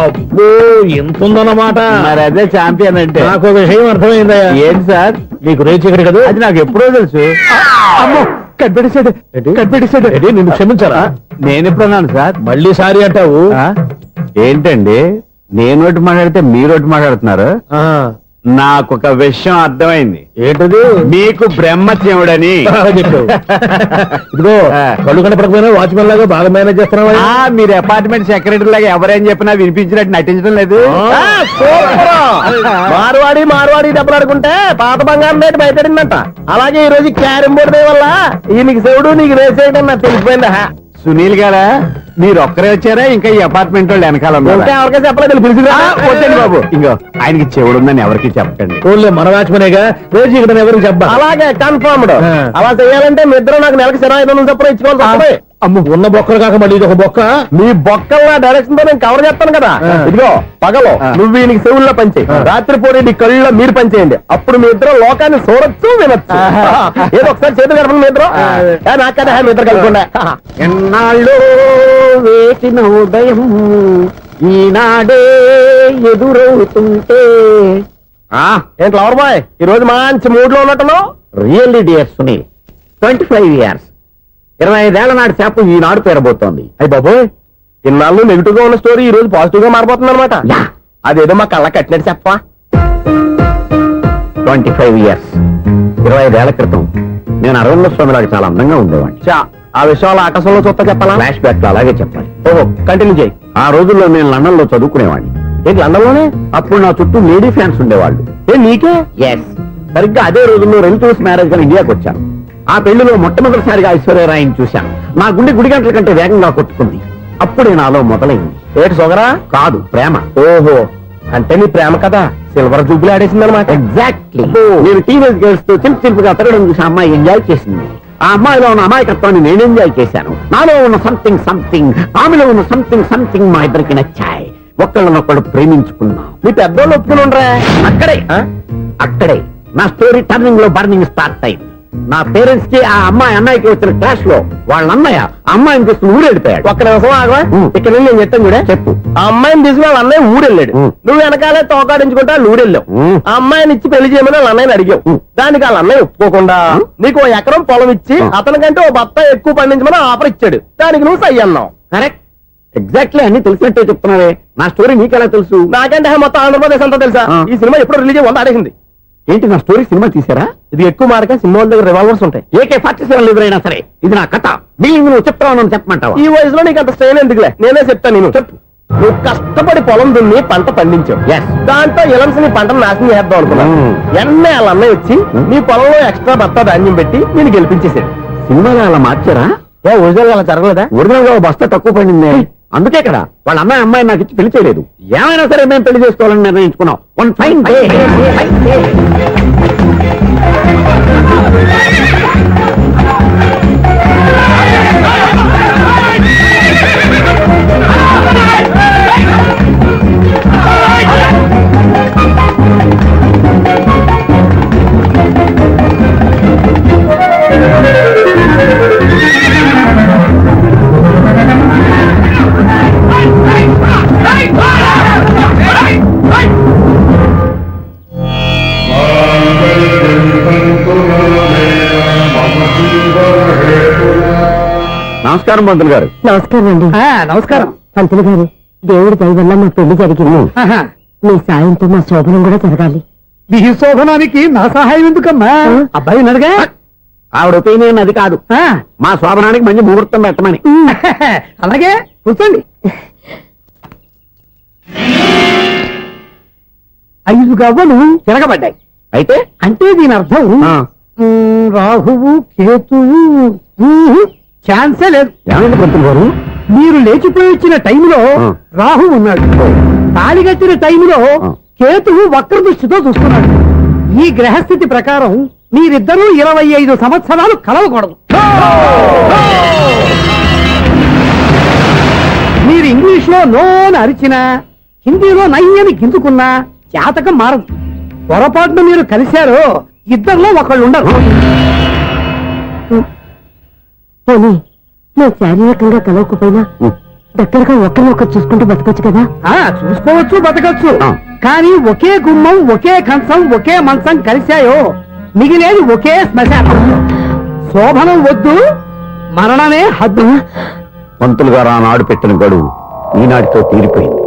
అబ్బో ఎంత ఉందన్నమాట. మరి అదే ఛాంపియన్ అంటే. నాకు ఒక విషయం అర్థమైందయ్యా. ఏంటి సార్? నీకు రేచి ఇక్కడ కదా? అది నాకు ఎప్పుడో తెలుసు. అమ్మో, కనిపెట్టేశాడు కనిపెట్టేశాడు. నిన్ను క్షమించాలా? నేను ఎప్పుడన్నాను సార్? మళ్ళీ సారీ అంటావు? ఏంటండి నేను ఒకటి మాట్లాడితే మీరు ఒకటి మాట్లాడుతున్నారు? నాకొక విషయం అర్థమైంది. ఏంటది? మీకు బ్రహ్మత్యముడని. చెప్పు. ఇదిగో కళ్ళు కనపడకపోయినా వాచ్మెన్ లాగా బాగా మేనేజ్ చేస్తున్నావా? మీరు అపార్ట్మెంట్ సెక్రటరీ లాగా ఎవరేం చెప్పినా వినిపించినట్టు నటించడం లేదు. మార్వాడి దెబ్బలాడుకుంటే పాత బంగారం రేటు బయటడిందంట. అలాగే ఈ రోజు క్యారం బోర్డు దే వల్ల ఈయనకి శివుడు నీకు రేసేయడం నాకు తెలిసిపోయిందా? సునీల్ గారా, మీరు ఒక్కరే వచ్చారా ఇంకా ఈ అపార్ట్మెంట్ వాళ్ళు వెనకాల ఉన్నారా? ఎవరికైనా చెప్పలేదు పిలిచిరా. వద్దండి బాబు, ఇంకో ఆయనకి చెవుడుందని ఎవరికి చెప్పకండి. ఓన్లీ మన వాచ్మెనేగా రోజు ఇక్కడ ఎవరికి చెప్పా. అలాగే కన్ఫర్మ్డ్. అలా చేయాలంటే మీ ఇద్దరు నాకు నెలకు 500 చొప్పున ఇచ్చుకోవాలి తప్పదు. అమ్మ ఉన్న బొక్కలు కాక మళ్ళీ ఇది ఒక బొక్క. మీ బొక్కల డైరెక్షన్ తో నేను కవర్ చేస్తాను కదా. ఇదిగో పగలో నువ్వు ఈయనకి చెవుల్లో పంచే, రాత్రిపూట నీ కళ్ళలో మీరు పనిచేయండి. అప్పుడు మీ ఇద్దరు లోకాన్ని చూడొచ్చు వినొచ్చు. ఏదో ఒకసారి చేతులు కలపండి మీ ఇద్దరు. నాకు కదా మీ ఇద్దరు కలుపుకుండా. ఎన్నాళ్ళు వేసిన ఉదయం ఈనాడే ఎదురవుతుంటే. ఏంటి లవర్ బాయ్, ఈ రోజు మంచి మూడ్ లో ఉన్నట్టున్నావు. రియల్లీ డియర్ సునీల్, 25 years 25 ఏళ్ల నాటి శాపం ఈనాడు పేరబోతోంది. అయ్యి బాబోయ్, ఇన్నాళ్ళు నెగిటివ్ గా ఉన్న స్టోరీ ఈ రోజు పాజిటివ్ గా మారిపోతుంది అనమాట. అదేదో మా కళ్ళ కట్టినట్టు చెప్పా. 25 years 25 ఏళ్ల క్రితం నేను అరవింద స్వామి లాగా చాలా అందంగా ఉండేవాడిని. ఆ విషయాలు ఆకాశంలో చూస్తా చెప్పాలా? ఫ్లాష్ బ్యాక్ లో అలాగే చెప్పాలి. ఓహో, కంటిన్యూ చేయి. ఆ రోజుల్లో నేను లండన్ లో చదువుకునేవాడిని. ఏంటి లండన్ లోనే? అప్పుడు నా చుట్టూ లేడీ ఫ్యాన్స్ ఉండేవాళ్ళు. నీకే? ఎస్, సరిగ్గా అదే రోజుల్లో రిలేటివ్స్ మ్యారేజ్ గా ఇండియాకి వచ్చాను. ఆ పెళ్లిలో మొట్టమొదటిసారిగా ఐశ్వర్యరాయని చూశాను. నా గుండె గుడి గంటల కంటే వేగంగా కొట్టుకుంది. అప్పుడే నాలో మొదలైంది. ఏటి సొగరా? కాదు, ప్రేమ. ఓహో, అంటే నీ ప్రేమ కదా సిల్వర్ జూబ్లీ ఆడేసింది అనమాట. ఎగ్జాక్ట్లీ. నేను టీనేజ్ గర్ల్స్ తో చిలిపి చిలిపిగా తిరగడం చూసి అమ్మాయి ఎంజాయ్ చేసింది. ఆ అమ్మాయిలో ఉన్న అమాయకత్వాన్ని నేను ఎంజాయ్ చేశాను. నాలో ఉన్న సంథింగ్ ఆమెలో ఉన్న సంథింగ్ మా ఇద్దరికి నచ్చాయి. ఒక్కళ్ళనొక్కడు ప్రేమించుకున్నాం. మీ పెద్దోళ్ళు ఒప్పుకుని ఉండరా? అక్కడే నా స్టోరీ టర్నింగ్ లో బర్నింగ్ స్టార్ట్ అయింది. నా పేరెంట్స్ కి ఆ అమ్మాయి అన్నయ్యకి వచ్చిన క్లాష్ లో వాళ్ళ అన్నయ్య అమ్మాయిని తీసుకుని ఊరెళ్ళిపోయాడు. ఒక్క నిమిషం ఆగవా? ఇక్కడ నేను చెప్తాను కూడా. చెప్పు. ఆ అమ్మాయిని తీసుకుని వాళ్ళ అన్నయ్య ఊరెళ్ళాడు. నువ్వు వెనకాలే తోకాడించుకుంటా ఊరెళ్ళావు. ఆ అమ్మాయిని ఇచ్చి పెళ్లి చేయమని వాళ్ళ అన్నయ్యని అడిగావు. దానికి వాళ్ళ అన్నయ్య ఒప్పుకోకుండా నీకు 1 ఎకరం పొలం ఇచ్చి అతనికంటే 1 బత్త ఎక్కువ పండించమని ఆఫర్ ఇచ్చాడు. దానికి నువ్వు సై అన్నావు. కరెక్ట్, ఎగ్జాక్ట్లీ అన్ని తెలిసినట్టే చెప్తున్నావే. నా స్టోరీ నీకెలా తెలుసు? నాకంటే మొత్తం ఆంధ్రప్రదేశ్ అంతా తెలుసా? ఈ సినిమా ఎప్పుడు రిలీజ్ 100 ఆడేసింది. ఏంటి, నా స్టోరీ సినిమా తీసారా? ఇది ఎక్కువ మార్క సినిమా వాళ్ళ దగ్గర రివాల్వర్స్ ఉంటాయి. AK-47 ఎదురైనా సరే ఇది నా కథ. బిల్లింగ్ నువ్వు చెప్తావు చెప్పమంటావా? ఈ వయసులో నీకు అంత స్ట్రెయిన్ ఎందుకులే, నేనే చెప్తాను. నేను చెప్పు. నువ్వు కష్టపడి పొలం దున్ని పంట పండించావు. దాంతో ఇలమ్స్ నీ పంటను నాశనం చేద్దాం అనుకున్నావు. ఎన్నే వాళ్ళ అన్నయ్య వచ్చి నీ పొలంలో ఎక్స్ట్రా బత్తా ధాన్యం పెట్టి నేను గెలిపించేసాడు. సినిమాలో అలా మార్చారా? ఒరిజినల్ అలా జరగలేదా? ఒరిజినల్ గా బస్తా తక్కువ పడింది. అందుకే కదా వాళ్ళ అమ్మాయి నాకు ఇచ్చి పెళ్లి చేయలేదు. ఏమైనా సరే మేము పెళ్లి చేసుకోవాలని నిర్ణయించుకున్నాం. One fine day. నమస్కారం పంతులు గారు. నమస్కారం అండి. నమస్కారం. పంతులు గారు, దేవుడి దయ వల్ల మా పెళ్లి జరిగింది. మీ సాయంతో మా శోభనం కూడా జరగాలి. మీ శోభనానికి నా సహాయం ఎందుకమ్మా? అబ్బాయి అడగా. ఆవిడ ఒపీనియన్ అది కాదు. మా శోభనానికి మంచి ముహూర్తం పెట్టమని. అలాగే కూర్చోండి. 5 గవ్వలు తిరగబడ్డాయి. అయితే అంటే దీని అర్థం రాహువు కేతువు ఛాన్సే లేదు. ఏమైంది పంతులు గారు? మీరు లేచిపోయి వచ్చిన టైంలో రాహు ఉన్నాడు. తాళిగట్టిన టైంలో కేతువు వక్ర దృష్టితో చూస్తున్నాడు. ఈ గ్రహస్థితి ప్రకారం మీరిద్దరూ 25 సంవత్సరాలు కలవకూడదు. మీరు ఇంగ్లీష్ లో నోని అరిచినా, హిందీలో నయ్యని గింజుకున్నా జాతకం మారదు. పొరపాటున మీరు కలిశారో ఇద్దరిలో ఒకళ్ళు ఉండరు. పోనీ మేము శారీరకంగా కలవకపోయినా దగ్గరగా ఒకరినొకరు చూసుకుంటూ బతకొచ్చు కదా? చూసుకోవచ్చు, బతకచ్చు. కానీ ఒకే గుమ్మం, ఒకే కంచం, ఒకే మంచం కలిశాయో మిగిలేది ఒకే శ్మశానం. శోభనం వద్దు, మరణమే హద్దు. పంతులు గారు ఆనాడు పెట్టిన గడువు ఈనాటితో తీరిపోయింది.